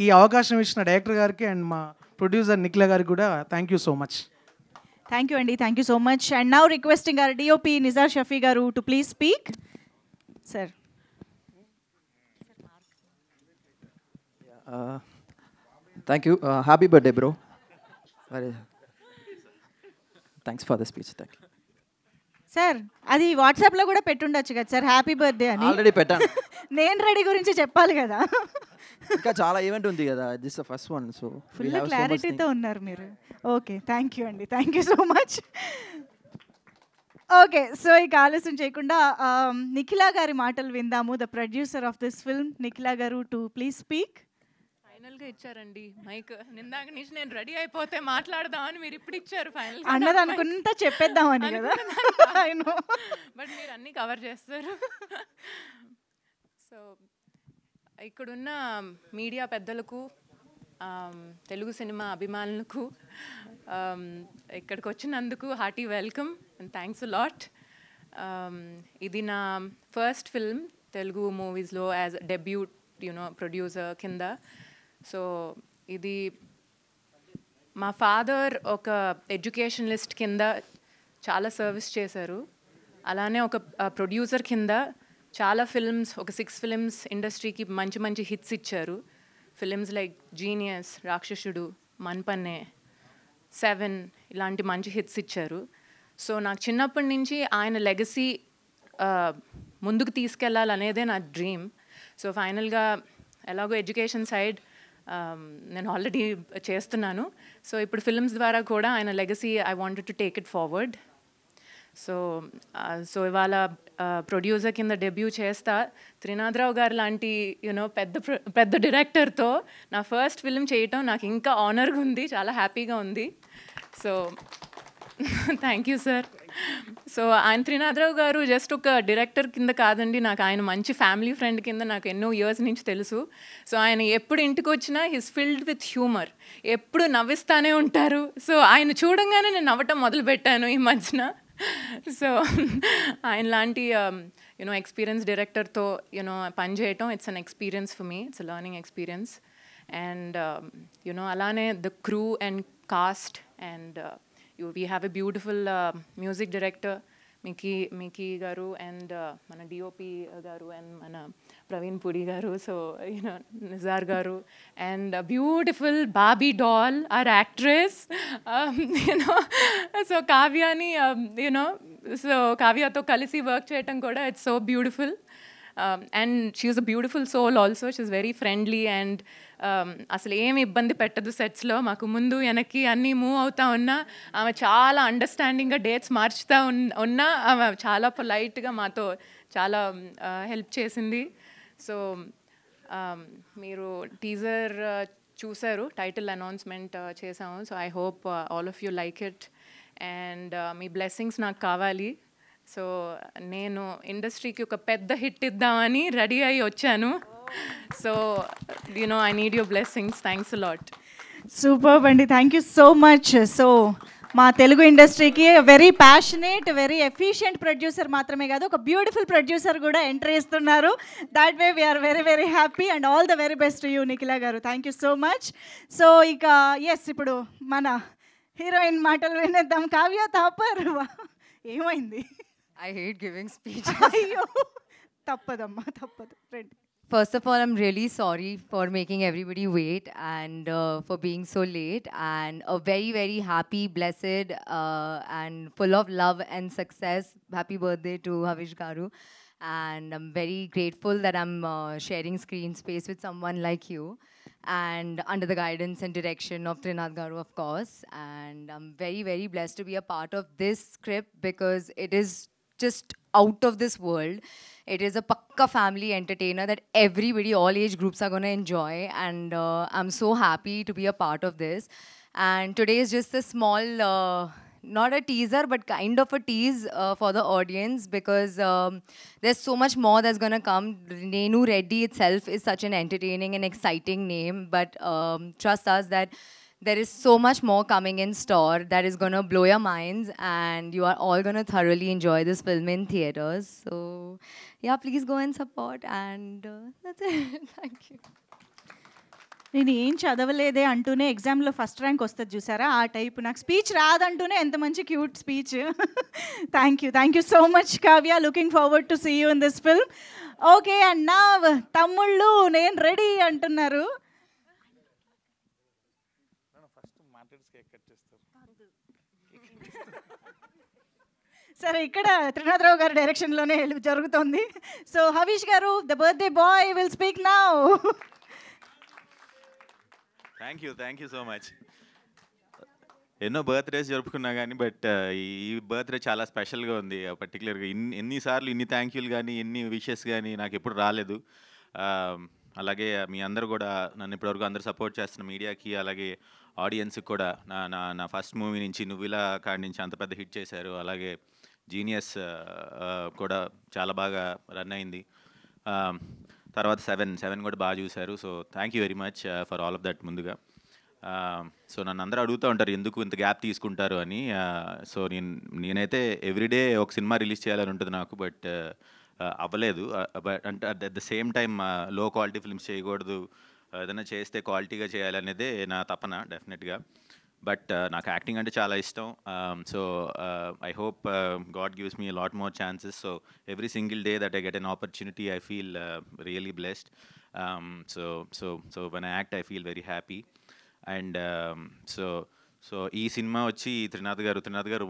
ఈ అవకాశం ఇచ్చిన డైరెక్టర్ గారికి అండ్ మా ప్రొడ్యూసర్ నిఖిల గారికి కూడా thank you so much. Thank you అండి. Thank you so much. And now requesting our DOP Nizar Shafi గారు to please speak. Sir. Thank you. Happy birthday, bro. Thanks for the speech. Thank you. Sir అది వాట్సాప్లో కూడా పెట్టుండొచ్చు కదా sir, happy birthday అని. Already పెట్టాను. నేను ready గురించి చెప్పాలి కదా. ఇంకా చాలా ఈవెంట్ ఉంది కదా, this the first one. So full క్లారిటీతో ఉన్నారు మీరు. ఓకే, థ్యాంక్ యూ అండి. Thank you so much. Okay, so ఇక ఆలస్యం చేయకుండా నిఖిల గారి మాటలు విందాము. The producer of this film Nikhila గారు టు ప్లీజ్ స్పీక్. ఫైనల్గా ఇచ్చారండి మైక్. నిందాక నుంచి నేను రెడీ అయిపోతే మాట్లాడదామని మీరు ఇప్పుడు ఇచ్చారు ఫైనల్. అన్నది అనుకుంటా చెప్పేద్దామని కదా. బట్ మీరు అన్నీ కవర్ చేస్తారు. సో ఇక్కడున్న మీడియా పెద్దలకు, తెలుగు సినిమా అభిమానులకు ఇక్కడికి వచ్చినందుకు hearty welcome and thanks a lot. ఇది నా ఫస్ట్ ఫిల్మ్ తెలుగు మూవీస్లో యాజ్ డెబ్యూట్ ప్రొడ్యూసర్ కింద. సో ఇది మా ఫాదర్ ఒక ఎడ్యుకేషనలిస్ట్ కింద చాలా సర్వీస్ చేశారు. అలానే ఒక ప్రొడ్యూసర్ కింద చాలా ఫిల్మ్స్, ఒక 6 ఫిల్మ్స్ ఇండస్ట్రీకి మంచి మంచి హిట్స్ ఇచ్చారు. ఫిలిమ్స్ లైక్ జీనియస్, రాక్షసుడు, మన్పన్నే, 7 ఇలాంటి మంచి హిట్స్ ఇచ్చారు. సో నాకు చిన్నప్పటి నుంచి ఆయన లెగసీ ముందుకు తీసుకెళ్ళాలనేదే నా డ్రీమ్. సో ఫైనల్గా ఎలాగో ఎడ్యుకేషన్ సైడ్ నేను ఆల్రెడీ చేస్తున్నాను. సో ఇప్పుడు ఫిల్మ్స్ ద్వారా కూడా ఆయన legacy I wanted to take it forward. So ఇవాళ ప్రొడ్యూసర్ కింద డెబ్యూ చేస్తా. త్రినాథరావు గారు లాంటి పెద్ద డైరెక్టర్తో నా ఫస్ట్ ఫిల్మ్ చేయటం నాకు ఇంకా ఆనర్గా ఉంది, చాలా హ్యాపీగా ఉంది. So thank you sir. So ఆయన త్రినాథరావు గారు జస్ట్ ఒక డైరెక్టర్ కింద కాదండి, నాకు ఆయన మంచి ఫ్యామిలీ ఫ్రెండ్ కింద నాకు ఎన్నో ఇయర్స్ నుంచి తెలుసు. సో ఆయన ఎప్పుడు ఇంటికి వచ్చినా హిస్ ఫిల్డ్ విత్ హ్యూమర్, ఎప్పుడు నవ్విస్తానే ఉంటారు. సో ఆయన చూడంగానే నేను నవ్వటం మొదలుపెట్టాను ఈ మధ్యన. సో ఆయన లాంటి ఎక్స్పీరియన్స్ డైరెక్టర్తో పనిచేయటం it's an experience for me, it's a learning experience. And అలానే the crew and cast and we have a beautiful music director, Mickey గారు అండ్ మన డిఓపి గారు అండ్ మన ప్రవీణ్ పుడి గారు, సో యూనో నిజార్ గారు అండ్ బ్యూటిఫుల్ బాబీ doll our actress, you know so కావ్యాని you know so కావ్యతో కలిసి వర్క్ చేయటం కూడా it's so beautiful. And she is a beautiful soul also, she is very friendly and అసలు ఏమి ఇబ్బంది పెట్టదు సెట్స్లో. మాకు ముందు వెనక్కి అన్నీ మూవ్ అవుతా ఉన్నా ఆమె చాలా అండర్స్టాండింగ్గా డేట్స్ మార్చుతూ ఉన్నా ఆమె చాలా పొలైట్గా మాతో చాలా హెల్ప్ చేసింది. సో మీరు టీజర్ చూసారు, టైటిల్ అనౌన్స్మెంట్ చేసాము. So I hope all of you like it and me blessings నాకు కావాలి. సో నేను ఇండస్ట్రీకి ఒక పెద్ద హిట్ ఇద్దామని రెడీ అయ్యి వచ్చాను. So you know I need your blessings. Thanks a lot. Super అండి, thank you so much. So మా తెలుగు ఇండస్ట్రీకి very passionate, very efficient producer మాత్రమే కాదు, ఒక బ్యూటిఫుల్ ప్రొడ్యూసర్ కూడా ఎంటర్ చేస్తున్నారు. That way we're very very happy and all the very best you Nikhila గారు. Thank you so much. So ఇక ఎస్, ఇప్పుడు మన హీరోయిన్ మాటలు వినేద్దాం. కావ్య థాపర్, ఏమైంది? I hate giving speeches. అయ్యో తప్పదమ్మా, తప్పదు. రండి. First of all, I'm really sorry for making everybody wait and for being so late. And a very, very happy, blessed, and full of love and success. Happy birthday to Havish Garu. And I'm very grateful that I'm sharing screen space with someone like you. And under the guidance and direction of Trinath Garu, of course. And I'm very, very blessed to be a part of this script because it is just out of this world. It is a pakka family entertainer that everybody, all age groups are going to enjoy. And I'm so happy to be a part of this. And today is just a small, not a teaser, but kind of a tease for the audience because there's so much more that's going to come. Nenu Reddy itself is such an entertaining and exciting name. But trust us that there is so much more coming in store that is going to blow your minds and you are all going to thoroughly enjoy this film in theaters. So, yeah, please go and support and that's it. Thank you. నేను ఏం చదవలేదే అంటూనే ఎగ్జామ్లో first rank వస్తుంది చూసారా, ఆ type. నాకు speech రాదంటూనే ఎంత మంచి cute speech. Thank you so much Kavya. Looking forward to see you in this film. Okay, and నా తమ్ముళ్ళు నేను రెడీ అంటున్నారు. సరే, ఇక్కడ త్రినాథరావు గారి డైరెక్షన్లోనే జరుగుతుంది. సో హవీష్ గారు, the birthday bye will speak now. Thank you so much. ఎన్నో బర్త్డేస్ జరుపుకున్నా కానీ బట్ ఈ బర్త్డే చాలా స్పెషల్గా ఉంది. పర్టికులర్గా ఎన్నిసార్లు ఇన్ని థ్యాంక్ యూలు కానీ ఎన్ని విషెస్ కానీ నాకు ఎప్పుడు రాలేదు. అలాగే మీ అందరూ కూడా నన్ను ఇప్పటివరకు అందరూ సపోర్ట్ చేస్తున్న మీడియాకి, అలాగే ఆడియన్స్కి కూడా నా ఫస్ట్ మూవీ నుంచి నువ్విలా కాడి నుంచి అంత పెద్ద హిట్ చేశారు. అలాగే జీనియస్ కూడా చాలా బాగా రన్ అయింది. తర్వాత సెవెన్ కూడా బాగా చూశారు. So thank you very much for all of that ముందుగా. సో నన్ను అందరూ అడుగుతూ ఉంటారు ఎందుకు ఇంత గ్యాప్ తీసుకుంటారు అని. సో నేనైతే ఎవ్రీడే ఒక సినిమా రిలీజ్ చేయాలని ఉంటుంది నాకు, బట్ అవ్వలేదు. బట్ అంటే అట్ ద సేమ్ టైం లో క్వాలిటీ ఫిల్మ్స్ చేయకూడదు, ఏదైనా చేస్తే క్వాలిటీగా చేయాలనేదే నా తపన డెఫినెట్గా. బట్ నాకు యాక్టింగ్ అంటే చాలా ఇష్టం. So I hope God gives me lot more chances. So every single day that I get an opportunity I feel really blessed. So when I act I feel very happy. And so ఈ cinema వచ్చి త్రినాథ్ గారు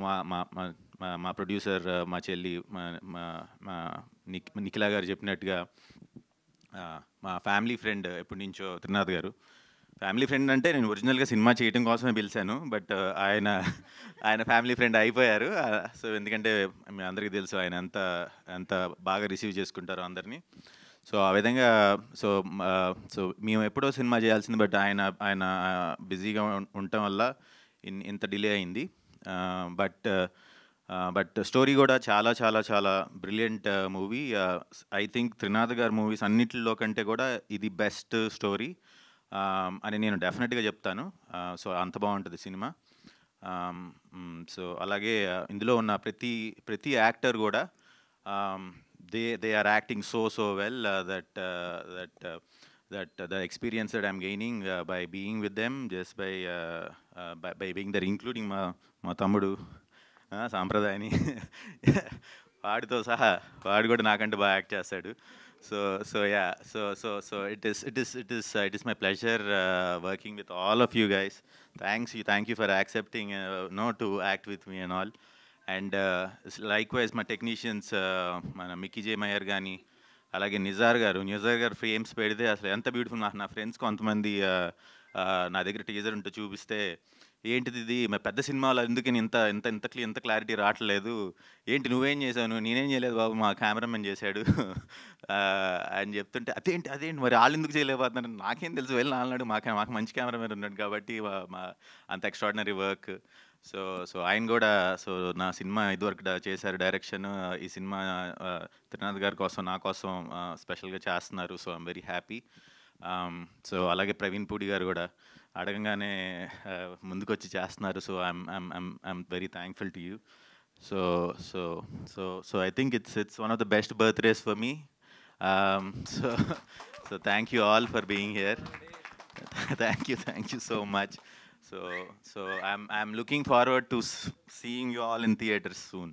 మా producer, మా చెల్లి, మా నిఖిల గారు చెప్పినట్టుగా మా ఫ్యామిలీ ఫ్రెండ్ ఎప్పటి నుంచో. త్రినాథ్ గారు ఫ్యామిలీ ఫ్రెండ్ అంటే నేను ఒరిజినల్గా సినిమా చేయడం కోసమే పిలిచాను, బట్ ఆయన ఫ్యామిలీ ఫ్రెండ్ అయిపోయారు. సో ఎందుకంటే మీ అందరికీ తెలుసు ఆయన ఎంత బాగా రిసీవ్ చేసుకుంటారో అందరినీ. సో ఆ విధంగా సో మేము ఎప్పుడో సినిమా చేయాల్సింది, బట్ ఆయన బిజీగా ఉండటం వల్ల ఇంత డిలే అయింది. బట్ స్టోరీ కూడా చాలా చాలా చాలా brilliant movie. I think Trinath గారి మూవీస్ అన్నిటిలో కంటే కూడా ఇది బెస్ట్ స్టోరీ అని నేను డెఫినెట్గా చెప్తాను. సో అంత బాగుంటుంది సినిమా. సో అలాగే ఇందులో ఉన్న ప్రతి యాక్టర్ కూడా they are acting so well that the experience that I'm gaining by being with them, just by being there, including మా తమ్ముడు సాంప్రదాయని వాడితో సహా వాడు కూడా నాకంటే బాగా యాక్ట్ చేస్తాడు. So it is my pleasure working with all of you guys. Thank you for accepting to act with me and all. And likewise my technicians, మన మిక్కీ జే మయర్ కానీ అలాగే నిజార్ గారు ఫ్రేమ్స్ పెడితే అసలు ఎంత బ్యూటిఫుల్. నా ఫ్రెండ్స్ కొంతమంది నా దగ్గర టీజర్ ఉంటే చూపిస్తే ఏంటిది ఇది పెద్ద సినిమాలో ఎందుకని ఇంత క్లారిటీ రావట్లేదు, ఏంటి నువ్వేం చేశాను, నేనేం చేయలేదు బాబు మా కెమెరామెన్ చేశాడు అని చెప్తుంటే అదేంటి మరి వాళ్ళు ఎందుకు చేయలేకపోతున్నారు, నాకేం తెలుసు వెళ్ళి అన్నాడు. మాకు మంచి కెమెరామెన్ ఉన్నాడు కాబట్టి మా అంత ఎక్స్ట్రాడినరీ వర్క్. సో ఆయన కూడా నా సినిమా ఇదివరకు చేశారు డైరెక్షన్. ఈ సినిమా త్రినాథ్ గారి కోసం నా కోసం స్పెషల్గా చేస్తున్నారు. So I'm very happy. So అలాగే ప్రవీణ్ పూడి గారు కూడా అడగంగానే ముందుకు వచ్చి చేస్తున్నారు. So I'm very thankful to you. So I think it's one of the best birthdays for me. So thank you all for being here. Thank you so much. So I'm looking forward to seeing you all in theaters soon.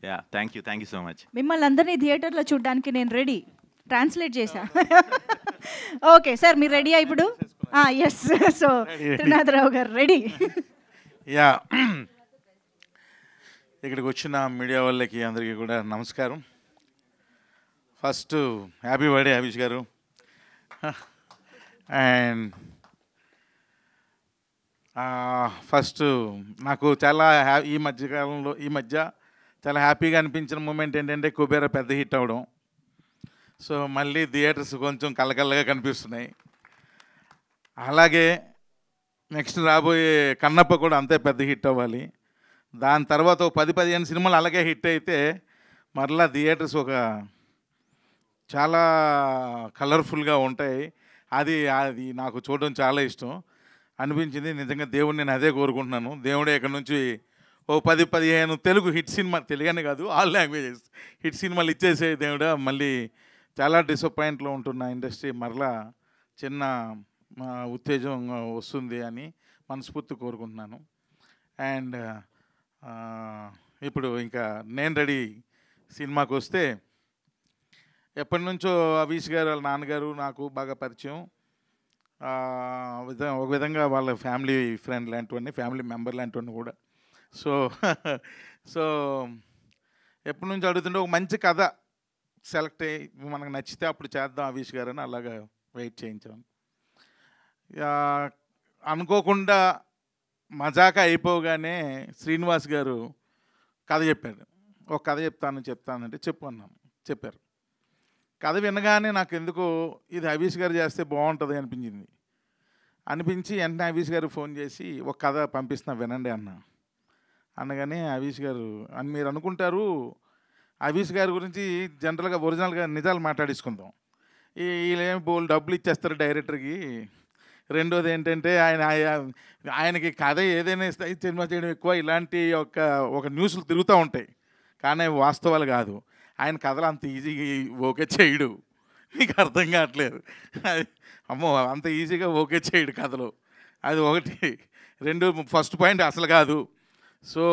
Yeah, thank you so much. మిమ్మల్ని అందరినీ థియేటర్లో చూడడానికి నేను ready, translate చేశా. Okay sir, మీరు రెడీయా ఇప్పుడు? Yes. So Trinatha Rao గారు రెడీ. యా, ఇక్కడికి వచ్చిన మీడియా వాళ్ళకి అందరికీ కూడా నమస్కారం. ఫస్ట్ హ్యాపీ బర్త్డే హరీష్ గారు. అండ్ ఫస్ట్ నాకు చాలా ఈ మధ్య చాలా హ్యాపీగా అనిపించిన మూమెంట్ ఏంటంటే కుబేరా పెద్ద హిట్ అవ్వడం. సో మళ్ళీ థియేటర్స్ కొంచెం కళ్ళకల్లగా కనిపిస్తున్నాయి. అలాగే నెక్స్ట్ రాబోయే కన్నప్ప కూడా అంతే పెద్ద హిట్ అవ్వాలి. దాని తర్వాత 10-15 సినిమాలు అలాగే హిట్ అయితే మరలా థియేటర్స్ ఒక చాలా కలర్ఫుల్గా ఉంటాయి. అది నాకు చూడడం చాలా ఇష్టం అనిపించింది. నిజంగా దేవుడిని నేను అదే కోరుకుంటున్నాను. దేవుడే ఇక్కడ నుంచి 10-15 తెలుగు హిట్ సినిమా, తెలుగనే కాదు ఆల్ లాంగ్వేజెస్ హిట్ సినిమాలు ఇచ్చేసే దేవుడా. మళ్ళీ చాలా డిసప్పాయింట్లో ఉంటున్న ఇండస్ట్రీ మరలా చిన్న ఉత్తేజం వస్తుంది అని మనస్ఫూర్తి కోరుకుంటున్నాను. అండ్ ఇప్పుడు ఇంకా నేను రెడీ సినిమాకి వస్తే, ఎప్పటి నుంచో హరీష్ గారు వాళ్ళ నాన్నగారు నాకు బాగా పరిచయం. ఒక విధంగా వాళ్ళ ఫ్యామిలీ ఫ్రెండ్ లాంటివన్నీ, ఫ్యామిలీ మెంబర్ లాంటివన్నీ కూడా. సో ఎప్పటి నుంచి అడుగుతుంటే ఒక మంచి కథ సెలెక్ట్ అయ్యి మనకు నచ్చితే అప్పుడు చేద్దాం హరీష్ గారు అని అలాగా వెయిట్ చేయించాను. అనుకోకుండా మజాకా అయిపోగానే శ్రీనివాస్ గారు కథ చెప్పాడు. ఒక కథ చెప్తానంటే చెప్పు అన్నాను. చెప్పారు. కథ వినగానే నాకు ఎందుకో ఇది హరీష్ గారు చేస్తే బాగుంటుంది అనిపించి వెంటనే హరీష్ గారు ఫోన్ చేసి ఒక కథ పంపిస్తున్నా వినండి అనగానే హరీష్ గారు అని మీరు అనుకుంటారు, హరీష్ గారి గురించి జనరల్గా ఒరిజినల్గా నిజాలు మాట్లాడించుకుందాం, వీళ్ళేమి బోల్ డబ్బులు ఇచ్చేస్తారు డైరెక్టర్కి. రెండోది ఏంటంటే ఆయనకి కథ ఏదైనా సినిమా చేయడం ఎక్కువ, ఇలాంటి ఒక న్యూస్లు తిరుగుతూ ఉంటాయి కానీ వాస్తవాలు కాదు. ఆయన కథలు అంత ఈజీగా ఓకే చేయడు, మీకు అర్థం కావట్లేదు. అమ్మో అంత ఈజీగా ఓకే చేయడు కథలు, అది ఒకటి. రెండు, ఫస్ట్ పాయింట్ అసలు కాదు. సో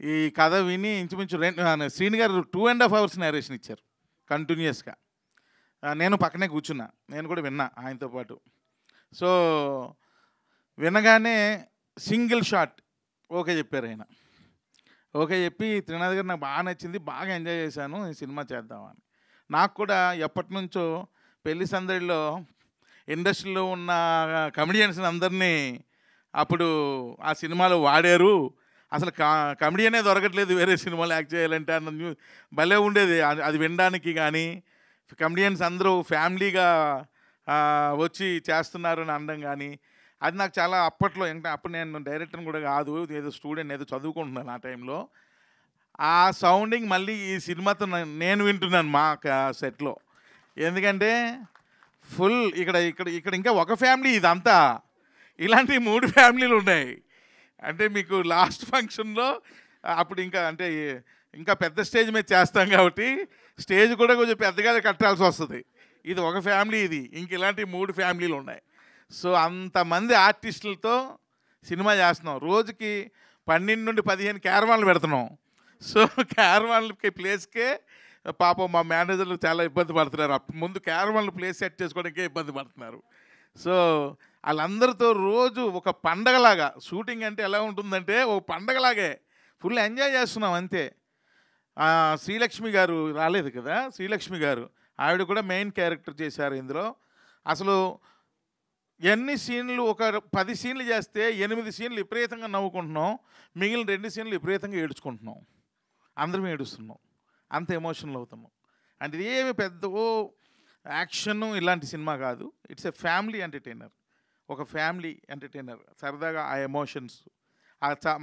ఈ కథ విని ఇంచుమించు శ్రీని గారు 2.5 hours నేరేషన్ ఇచ్చారు కంటిన్యూస్గా. నేను పక్కనే కూర్చున్నా, నేను కూడా విన్నా ఆయనతో పాటు. సో వినగానే సింగిల్ షాట్ ఓకే చెప్పారు ఆయన. ఓకే చెప్పి త్రినాథ్ గారు నాకు బాగా నచ్చింది, బాగా ఎంజాయ్ చేశాను, ఈ సినిమా చేద్దామని. నాకు కూడా ఎప్పటి నుంచో పెళ్లి సందడిలో ఇండస్ట్రీలో ఉన్న కమెడియన్స్ అందరినీ అప్పుడు ఆ సినిమాలో వాడారు, అసలు కమెడియనే దొరకట్లేదు వేరే సినిమాలు యాక్ట్ చేయాలంటే అన్న భలే ఉండేది అది వినడానికి. కానీ కమెడియన్స్ అందరూ ఫ్యామిలీగా వచ్చి చేస్తున్నారు అని అనడం కానీ అది నాకు చాలా అప్పట్లో, అప్పుడు నేను డైరెక్టర్ని కూడా కాదు, ఏదో స్టూడెంట్, ఏదో చదువుకుంటున్నాను ఆ టైంలో. ఆ సౌండింగ్ మళ్ళీ ఈ సినిమాతో నేను వింటున్నాను మా సెట్లో. ఎందుకంటే ఫుల్ ఇక్కడ ఇంకా ఒక ఫ్యామిలీ, ఇదంతా ఇలాంటి 3 ఫ్యామిలీలు ఉన్నాయి. అంటే మీకు లాస్ట్ ఫంక్షన్లో అప్పుడు ఇంకా పెద్ద స్టేజ్ మీద చేస్తాం కాబట్టి స్టేజ్ కూడా కొంచెం పెద్దగా కట్టాల్సి వస్తుంది. ఇది ఒక ఫ్యామిలీ, ఇది ఇంక ఇలాంటి 3 ఫ్యామిలీలు ఉన్నాయి. సో అంతమంది ఆర్టిస్టులతో సినిమా చేస్తున్నాం. రోజుకి 12 నుండి 15 క్యారవాన్లు పెడుతున్నాం. సో క్యారవాన్లకి ప్లేస్కే పాపం మా మేనేజర్లు చాలా ఇబ్బంది పడుతున్నారు. ముందు క్యారవాన్లు ప్లేస్ సెట్ చేసుకోవడానికే ఇబ్బంది పడుతున్నారు. సో వాళ్ళందరితో రోజు ఒక పండగలాగా, షూటింగ్ అంటే ఎలా ఉంటుందంటే ఒక పండగలాగే ఫుల్ ఎంజాయ్ చేస్తున్నాం అంతే. శ్రీలక్ష్మి గారు రాలేదు కదా, శ్రీలక్ష్మి గారు ఆవిడ కూడా మెయిన్ క్యారెక్టర్ చేశారు ఇందులో. అసలు ఎన్ని సీన్లు, ఒక 10 సీన్లు చేస్తే 8 సీన్లు విపరీతంగా నవ్వుకుంటున్నాం, మిగిలిన 2 సీన్లు విపరీతంగా ఏడుచుకుంటున్నాం, అందరం ఏడుస్తున్నాం, అంత ఎమోషనల్ అవుతున్నాం. అంటే ఇది ఏమి పెద్ద యాక్షన్ ఇలాంటి సినిమా కాదు. ఇట్స్ ఎ ఫ్యామిలీ ఎంటర్టైనర్, ఒక ఫ్యామిలీ ఎంటర్టైనర్. సరదాగా ఆ ఎమోషన్స్,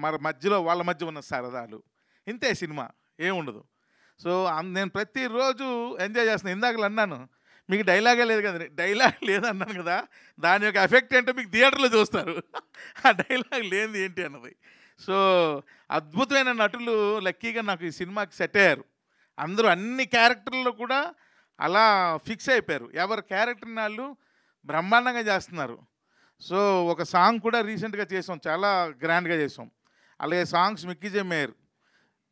మరి మధ్యలో వాళ్ళ మధ్య ఉన్న సరదాలు, ఇంతే సినిమా, ఏముండదు. సో నేను ప్రతిరోజు ఎంజాయ్ చేస్తున్నాను. ఇందాకలు అన్నాను మీకు డైలాగే లేదు కదా, డైలాగ్ లేదన్నాను కదా, దాని యొక్క ఎఫెక్ట్ ఏంటో మీకు థియేటర్లో చూస్తారు. ఆ డైలాగ్ లేనిది ఏంటి అన్నది. సో అద్భుతమైన నటులు లక్కీగా నాకు ఈ సినిమాకి సెట్ అయ్యారు. అందరూ అన్ని క్యారెక్టర్లో కూడా అలా ఫిక్స్ అయిపోయారు. ఎవరి క్యారెక్టర్ని వాళ్ళు బ్రహ్మాండంగా చేస్తున్నారు. సో ఒక సాంగ్ కూడా రీసెంట్గా చేసాం, చాలా గ్రాండ్గా చేసాం. అలాగే సాంగ్స్ మిక్కీ మేయర్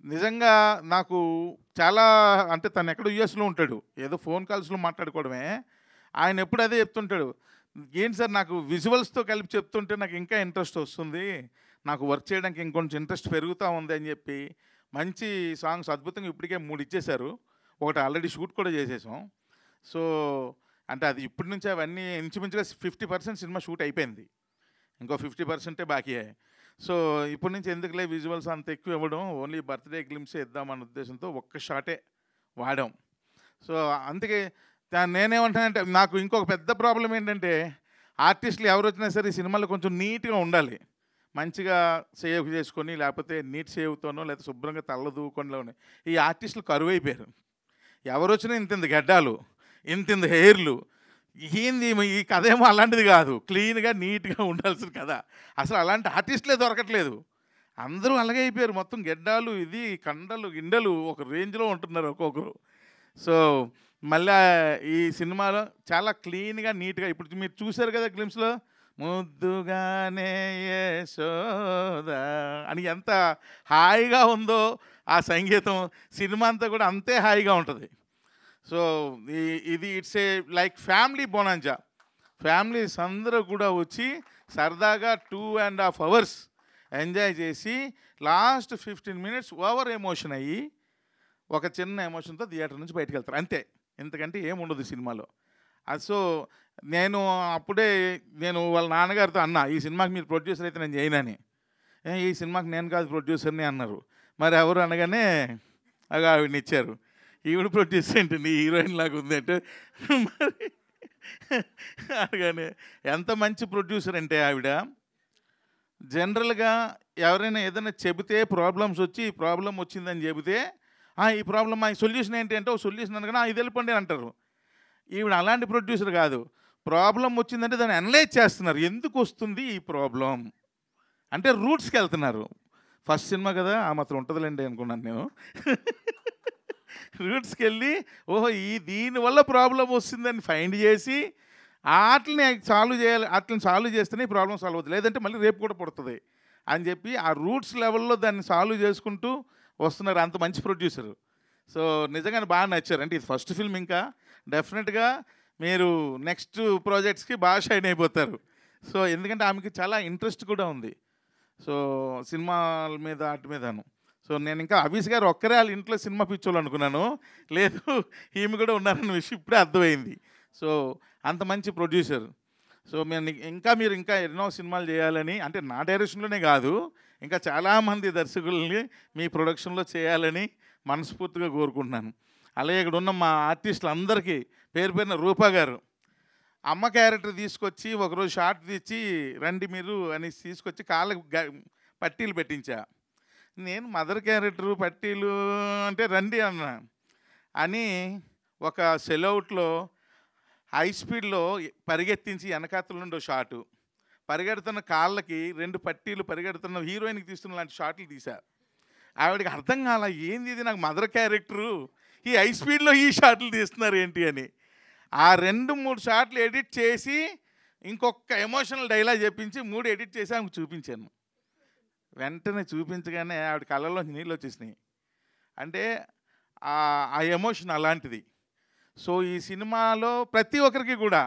నిజంగా నాకు చాలా, అంటే తను ఎక్కడ యూఎస్లో ఉంటాడు, ఏదో ఫోన్ కాల్స్లో మాట్లాడుకోవడమే. ఆయన ఎప్పుడు అదే చెప్తుంటాడు, ఏంటి సార్ నాకు విజువల్స్తో కలిపి చెప్తుంటే నాకు ఇంకా ఇంట్రెస్ట్ వస్తుంది, నాకు వర్క్ చేయడానికి ఇంకొంచెం ఇంట్రెస్ట్ పెరుగుతూ ఉంది అని చెప్పి మంచి సాంగ్స్ అద్భుతంగా ఇప్పటికే 3 ఇచ్చేశారు. ఒకటి ఆల్రెడీ షూట్ కూడా చేసేసాం. సో అంటే అది ఇప్పటి నుంచి అవన్నీ ఇంచుమించుగా 50% సినిమా షూట్ అయిపోయింది, ఇంకో 50% బాకీ. సో ఇప్పటి నుంచి ఎందుకులే విజువల్స్ అంత ఎక్కువ ఇవ్వడం, ఓన్లీ బర్త్డే గ్లిమ్సే ఇద్దామన్న ఉద్దేశంతో ఒక్క షాటే వాడాం. సో అందుకే నేనేమంటానంటే, నాకు ఇంకొక పెద్ద ప్రాబ్లం ఏంటంటే, ఆర్టిస్టులు ఎవరు వచ్చినా సరే ఈ సినిమాలో కొంచెం నీట్గా ఉండాలి, మంచిగా సేవ్ చేసుకొని, లేకపోతే నీట్ సేవ్తోనో లేకపోతే శుభ్రంగా తల్ల దూకొనిలోనే. ఈ ఆర్టిస్టులు కరువు అయిపోయారు. ఎవరు వచ్చినా ఇంత గడ్డాలు, ఇంత హెయిర్లు, ఏంది ఈ కథ ఏమో అలాంటిది కాదు, క్లీన్గా నీట్గా ఉండాల్సిన కథ. అసలు అలాంటి ఆర్టిస్టులే దొరకట్లేదు, అందరూ అలాగే అయిపోయారు. మొత్తం గెడ్డాలు, ఇది కండలు గిండలు ఒక రేంజ్లో ఉంటున్నారు ఒక్కొక్కరు. సో మళ్ళీ ఈ సినిమాలో చాలా క్లీన్గా నీట్గా, ఇప్పుడు మీరు చూశారు కదా గ్లిమ్స్లో, ముద్దుగానే యశోద అని ఎంత హాయిగా ఉందో ఆ సంగీతం, సినిమా అంతా కూడా అంతే హాయిగా ఉంటుంది. సో ఇది it's a like family bonanza. Families అందరూ కూడా వచ్చి సరదాగా 2.5 hours ఎంజాయ్ చేసి లాస్ట్ 15 minutes ఓవర్ ఎమోషన్ అయ్యి ఒక చిన్న ఎమోషన్తో థియేటర్ నుంచి బయటకు వెళ్తారు, అంతే. ఎందుకంటే ఏముండదు సినిమాలో. సో నేను అప్పుడే వాళ్ళ నాన్నగారితో అన్నా, ఈ సినిమాకి మీరు ప్రొడ్యూసర్ అయితే నేను చేయనని. ఈ సినిమాకి నేను కాదు ప్రొడ్యూసర్ని అన్నారు. మరి ఎవరు అనగానే అగా ఆవిడని ఇచ్చారు. ఈవిడ ప్రొడ్యూసర్ ఏంటండి, హీరోయిన్ లాగా ఉంది అంటే, మరి అనగానే ఎంత మంచి ప్రొడ్యూసర్ అంటే ఆవిడ. జనరల్గా ఎవరైనా ఏదైనా చెబితే ప్రాబ్లమ్స్ వచ్చి ఈ ప్రాబ్లం వచ్చిందని చెబితే, ఈ ప్రాబ్లమ్ ఈ సొల్యూషన్ ఏంటి అంటే, ఒక సొల్యూషన్ అనగానే ఇది వెళ్ళిపోండి అంటారు. ఈవిడ అలాంటి ప్రొడ్యూసర్ కాదు, ప్రాబ్లం వచ్చిందంటే దాన్ని అనలైజ్ చేస్తున్నారు, ఎందుకు వస్తుంది ఈ ప్రాబ్లం అంటే రూట్స్కి వెళ్తున్నారు. ఫస్ట్ సినిమా కదా ఆ మాత్రం ఉంటుందిలేండి అనుకున్నాను నేను. రూట్స్కి వెళ్ళి ఓహో దీనివల్ల ప్రాబ్లం వస్తుందని ఫైండ్ చేసి వాటిని సాల్వ్ చేయాలి, వాటిని సాల్వ్ చేస్తేనే ఈ ప్రాబ్లం సాల్వ్ అవుతుంది, లేదంటే మళ్ళీ రేపు కూడా పుడుతుంది అని చెప్పి ఆ రూట్స్ లెవెల్లో దాన్ని సాల్వ్ చేసుకుంటూ వస్తున్నారు. అంత మంచి ప్రొడ్యూసరు. సో నిజంగానే బాగా నచ్చారు. అంటే ఇది ఫస్ట్ ఫిల్మ్, ఇంకా డెఫినెట్గా మీరు నెక్స్ట్ ప్రాజెక్ట్స్కి బాగా షైన్ అయిపోతారు. సో ఎందుకంటే ఆమెకి చాలా ఇంట్రెస్ట్ కూడా ఉంది, సో సినిమాల మీద వాటి మీదను. సో నేను ఇంకా అభీష్ గారు ఒక్కరే వాళ్ళ ఇంట్లో సినిమా పిచ్చోళ్ళు అనుకున్నాను, లేదు ఈమె కూడా ఉన్నారన్న విషయం ఇప్పుడే అర్థమైంది. సో అంత మంచి ప్రొడ్యూసర్. సో మీరు ఇంకా ఎన్నో సినిమాలు చేయాలని, అంటే నా డైరెక్షన్లోనే కాదు ఇంకా చాలామంది దర్శకుల్ని మీ ప్రొడక్షన్లో చేయాలని మనస్ఫూర్తిగా కోరుకుంటున్నాను. అలాగే ఇక్కడ ఉన్న మా ఆర్టిస్టులు అందరికీ పేరు పేరున రూపా గారు అమ్మ క్యారెక్టర్ తీసుకొచ్చి ఒకరోజు షార్ట్ తెచ్చి రండి మీరు అని తీసుకొచ్చి కాళ్ళకు పట్టీలు పెట్టించా. నేను మదర్ క్యారెక్టరు పట్టీలు అంటే రండి అన్నా అని ఒక సెలౌట్లో హై స్పీడ్లో పరిగెత్తించి వెనకాతల నుండి షాటు, పరిగెడుతున్న కాళ్ళకి 2 పట్టీలు పరిగెడుతున్న హీరోయిన్కి తీస్తున్న లాంటి షాట్లు తీశా. ఆవిడకి అర్థం కాల, ఏంది ఇది నాకు మదర్ క్యారెక్టరు, ఈ హై స్పీడ్లో ఈ షాట్లు తీస్తున్నారు ఏంటి అని. ఆ 2-3 షాట్లు ఎడిట్ చేసి ఇంకొక ఎమోషనల్ డైలాగ్ చెప్పించి 3 ఎడిట్ చేసి ఆమెకు చూపించాను. వెంటనే చూపించగానే ఆవిడ కళ్ళల్లో నీళ్ళు వచ్చేసినాయి. అంటే ఆ ఎమోషన్ అలాంటిది. సో ఈ సినిమాలో ప్రతి ఒక్కరికి కూడా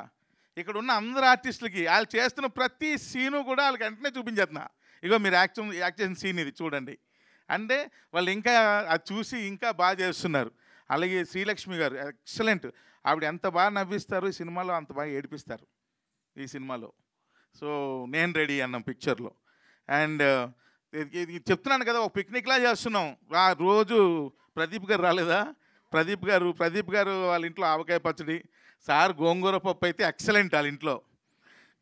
ఇక్కడ ఉన్న అందరు ఆర్టిస్టులకి వాళ్ళు చేస్తున్న ప్రతి సీను కూడా వాళ్ళకి వెంటనే చూపించేస్తున్నా. ఇగో మీరు యాక్ట్ చేసిన సీన్ ఇది చూడండి అంటే వాళ్ళు ఇంకా అది చూసి ఇంకా బాగా చేస్తున్నారు. అలాగే శ్రీలక్ష్మి గారు ఎక్సలెంట్. ఆవిడ ఎంత బాగా నవ్విస్తారు ఈ సినిమాలో, అంత బాగా ఏడిపిస్తారు ఈ సినిమాలో. సో నేను రెడీ అన్నాం పిక్చర్లో. అండ్ చెప్తున్నాను కదా, ఒక పిక్నిక్లా చేస్తున్నాం. రోజు ప్రదీప్ గారు రాలేదా? ప్రదీప్ గారు వాళ్ళ ఇంట్లో ఆవకాయ పచ్చడి, సార్ గోంగూర పప్పు అయితే ఎక్సలెంట్. వాళ్ళ ఇంట్లో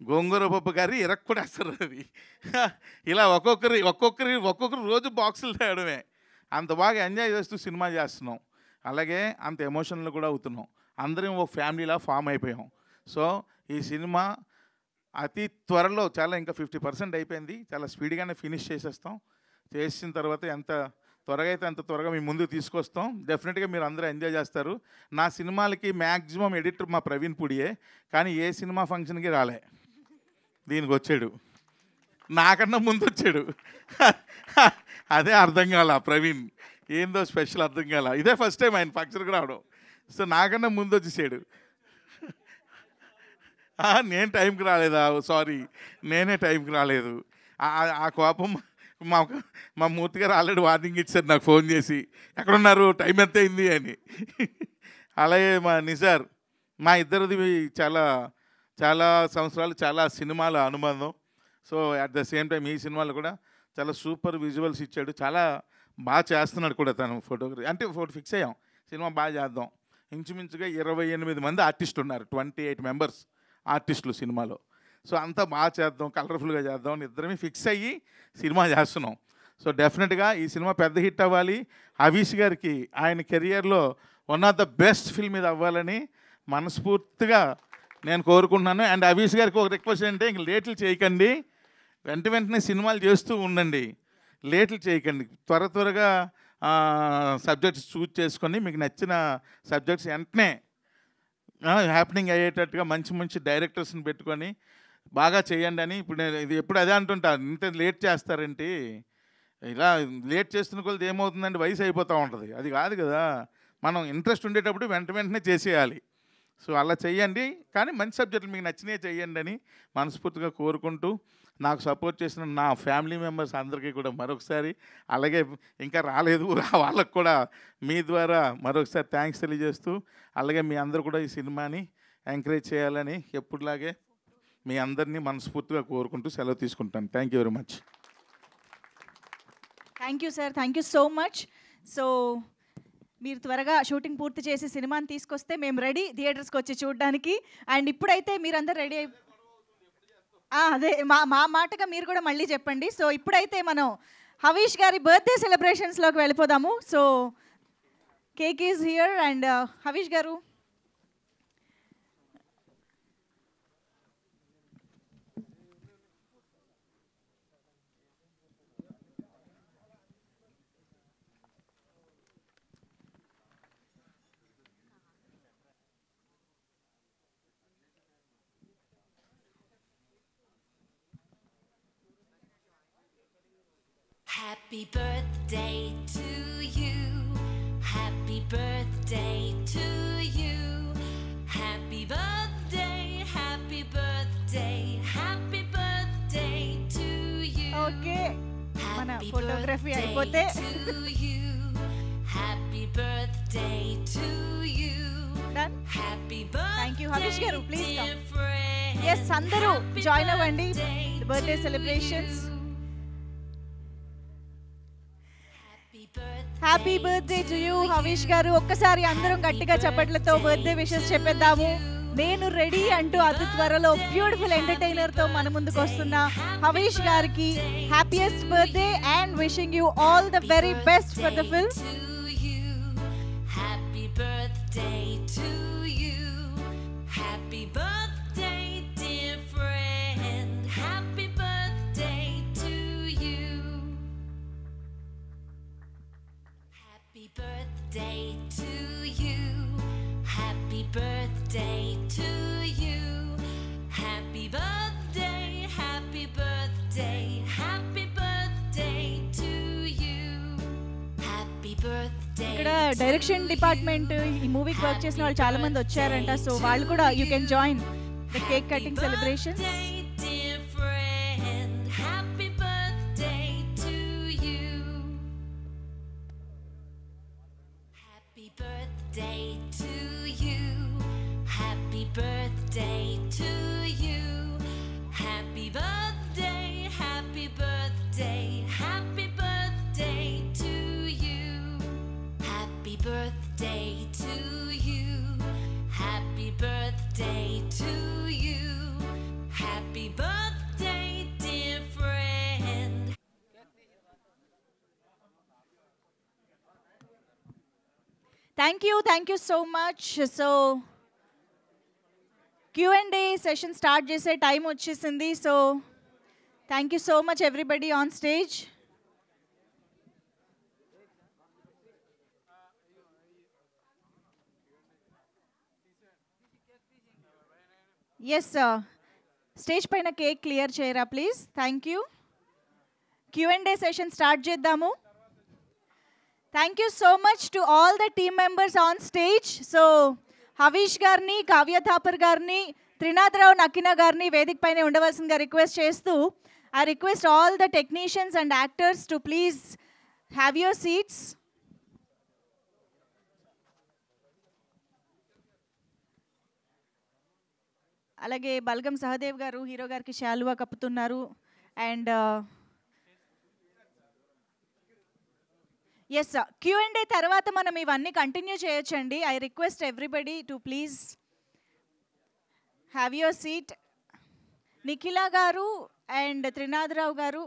గోంగూర పప్పు గారి ఇరక్కుడేస్తారు. అది ఇలా ఒక్కొక్కరు రోజు బాక్సులు తేయడమే. అంత బాగా ఎంజాయ్ చేస్తూ సినిమా చేస్తున్నాం. అలాగే అంత ఎమోషనల్ కూడా అవుతున్నాం. అందరం ఒక ఫ్యామిలీలా ఫామ్ అయిపోయాం. సో ఈ సినిమా అతి త్వరలో, చాలా ఇంకా 50% అయిపోయింది, చాలా స్పీడ్గానే ఫినిష్ చేసేస్తాం. చేసిన తర్వాత ఎంత త్వరగా అయితే అంత త్వరగా మీ ముందుకు తీసుకొస్తాం. డెఫినెట్గా మీరు అందరూ ఎంజాయ్ చేస్తారు. నా సినిమాలకి మ్యాక్సిమం ఎడిటర్ మా ప్రవీణ్ పుడియే, కానీ ఏ సినిమా ఫంక్షన్కి రాలే. దీనికి వచ్చాడు, నాకన్నా ముందు వచ్చాడు. అదే అర్థం కాల ప్రవీణ్, ఏందో స్పెషల్ అర్థం కాల. ఇదే ఫస్ట్ టైం ఆయన ఫంక్షన్కి రావడం. సో నాకన్నా ముందు వచ్చేసాడు. నేను టైంకి రాలేదా? సారీ, నేనే టైంకి రాలేదు. ఆ కోపం మా మూర్తి గారు ఆల్రెడీ వార్నింగ్ ఇచ్చారు నాకు ఫోన్ చేసి, ఎక్కడున్నారు, టైం ఎంత అయింది అని. అలాగే మా నిజార్, మా ఇద్దరిది చాలా చాలా సంవత్సరాలు, చాలా సినిమాల అనుబంధం. So at the same time ఈ సినిమాలో కూడా చాలా సూపర్ విజువల్స్ ఇచ్చాడు. చాలా బాగా చేస్తున్నాడు కూడా తను ఫోటోగ్రఫీ. అంటే ఫిక్స్ అయ్యాం సినిమా బాగా చేద్దాం. ఇంచుమించుగా 28 మంది ఆర్టిస్టులు ఉన్నారు, 28 మెంబర్స్ ఆర్టిస్టులు సినిమాలో. సో అంతా బాగా చేద్దాం, కలర్ఫుల్గా చేద్దాం అని ఇద్దరమే ఫిక్స్ అయ్యి సినిమా చేస్తున్నాం. సో డెఫినెట్గా ఈ సినిమా పెద్ద హిట్ అవ్వాలి. హరీష్ గారికి ఆయన కెరియర్లో one of the best film ఇది అవ్వాలని మనస్ఫూర్తిగా నేను కోరుకుంటున్నాను. అండ్ హరీష్ గారికి ఒక రిక్వెస్ట్ అంటే, ఇంక లేట్లు చేయకండి, వెంటనే సినిమాలు చేస్తూ ఉండండి, లేట్లు చేయకండి. త్వరగా సబ్జెక్ట్స్ చూజ్ చేసుకొని మీకు నచ్చిన సబ్జెక్ట్స్ వెంటనే హ్యాపెనింగ్ అయ్యేటట్టుగా మంచి డైరెక్టర్స్ని పెట్టుకొని బాగా చేయండి అని. ఇప్పుడు నేను ఇది ఎప్పుడు అదే అంటుంటాను, ఇంత లేట్ చేస్తారేంటి, ఇలా లేట్ చేస్తున్న కొలది ఏమవుతుందంటే వయసు అయిపోతూ ఉంటుంది. అది కాదు కదా, మనం ఇంట్రెస్ట్ ఉండేటప్పుడు వెంటనే చేసేయాలి. సో అలా చెయ్యండి, కానీ మంచి సబ్జెక్టులు మీకు నచ్చినవి చెయ్యండి అని మనస్ఫూర్తిగా కోరుకుంటూ, నాకు సపోర్ట్ చేసిన నా ఫ్యామిలీ మెంబర్స్ అందరికీ కూడా మరొకసారి, అలాగే ఇంకా రాలేదు వాళ్ళకు కూడా మీ ద్వారా మరొకసారి థ్యాంక్స్ తెలియజేస్తూ, అలాగే మీ అందరూ కూడా ఈ సినిమాని ఎంకరేజ్ చేయాలని ఎప్పుడులాగే మీ అందరినీ మనస్ఫూర్తిగా కోరుకుంటూ సెలవు తీసుకుంటాను. Thank you very much. Thank you sir, thank you so much. So మీరు త్వరగా షూటింగ్ పూర్తి చేసి సినిమాని తీసుకొస్తే మేము రెడీ థియేటర్స్కి వచ్చి చూడడానికి. అండ్ ఇప్పుడైతే మీరందరూ రెడీ అదే మా మాటగా మీరు కూడా మళ్ళీ చెప్పండి. సో ఇప్పుడైతే మనం హరీష్ గారి బర్త్డే సెలబ్రేషన్స్లోకి వెళ్ళిపోదాము. So cake is here and Harish గారు Happy birthday to you. Happy birthday to you. Happy birthday, happy birthday, happy birthday to you. Okay, మన ఫోటోగ్రఫీ అయిపోతే Happy birthday to you. Done. Happy birthday. Thank you Harish గారు, please come. Yes, అందరూ join అవ్వండి birthday celebrations. Happy birthday to you Harish గారు. ఒక్కసారి అందరం గట్టిగా చప్పట్లతో బర్త్డే విషెస్ చెప్పేద్దాము. నేను రెడీ అంటూ అతి త్వరలో బ్యూటిఫుల్ ఎంటర్టైనర్తో మన ముందుకు వస్తున్న హరీష్ గారికి happiest birthday and wishing you all the very best for the film. Happy birthday to you. Happy birthday, dear friend. Happy birthday to you. Happy birthday to you. Happy birthday to you. Happy birthday, happy birthday, happy birthday direction department ఈ మూవీకి work చేసిన వాళ్ళు చాలా మంది వచ్చారంట. So వాళ్ళు కూడా you can join the cake cutting celebration. Dear friend, happy birthday to you. Happy birthday to you. Happy birthday to you. Happy birthday, happy birthday, happy birthday to you. Happy birthday to you. Happy birthday to you. Happy birthday, dear friend. Thank you so much. So Q&A session start చేసే time వచ్చేసింది. So thank you so much everybody on stage. Yes stage పైన cake clear చేయరా please. Thank you. Q&A session start చేద్దాము. Thank you so much to all the team members on stage. So Havish గారిని, కావ్య థాపర్ గారిని, త్రినాథరావు నక్కిన గారిని వేదిక పైన ఉండవలసిందిగా రిక్వెస్ట్ చేస్తూ I request all the technicians and actors to please have your seats. అలాగే బల్గం సహదేవ్ గారు హీరో గారికి శాలువా కప్పుతున్నారు. అండ్ ఎస్ Q&A తర్వాత మనం ఇవన్నీ కంటిన్యూ చేయొచ్చండి. I request everybody to please have your seat. Nikhila గారు అండ్ త్రినాథరావు గారు,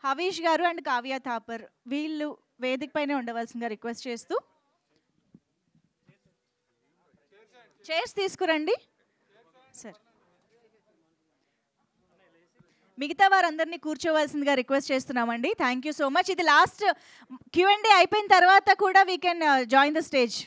హవీష్ గారు అండ్ కావ్య థాపర్ వీళ్ళు వేదిక పైన ఉండవలసిందిగా రిక్వెస్ట్ చేస్తూ చైర్స్ తీసుకురండి సార్. మిగతా వారందరినీ కూర్చోవలసిందిగా రిక్వెస్ట్ చేస్తున్నామండి. Thank you so much. ఇది లాస్ట్ Q&A అయిపోయిన తర్వాత కూడా we can join the stage.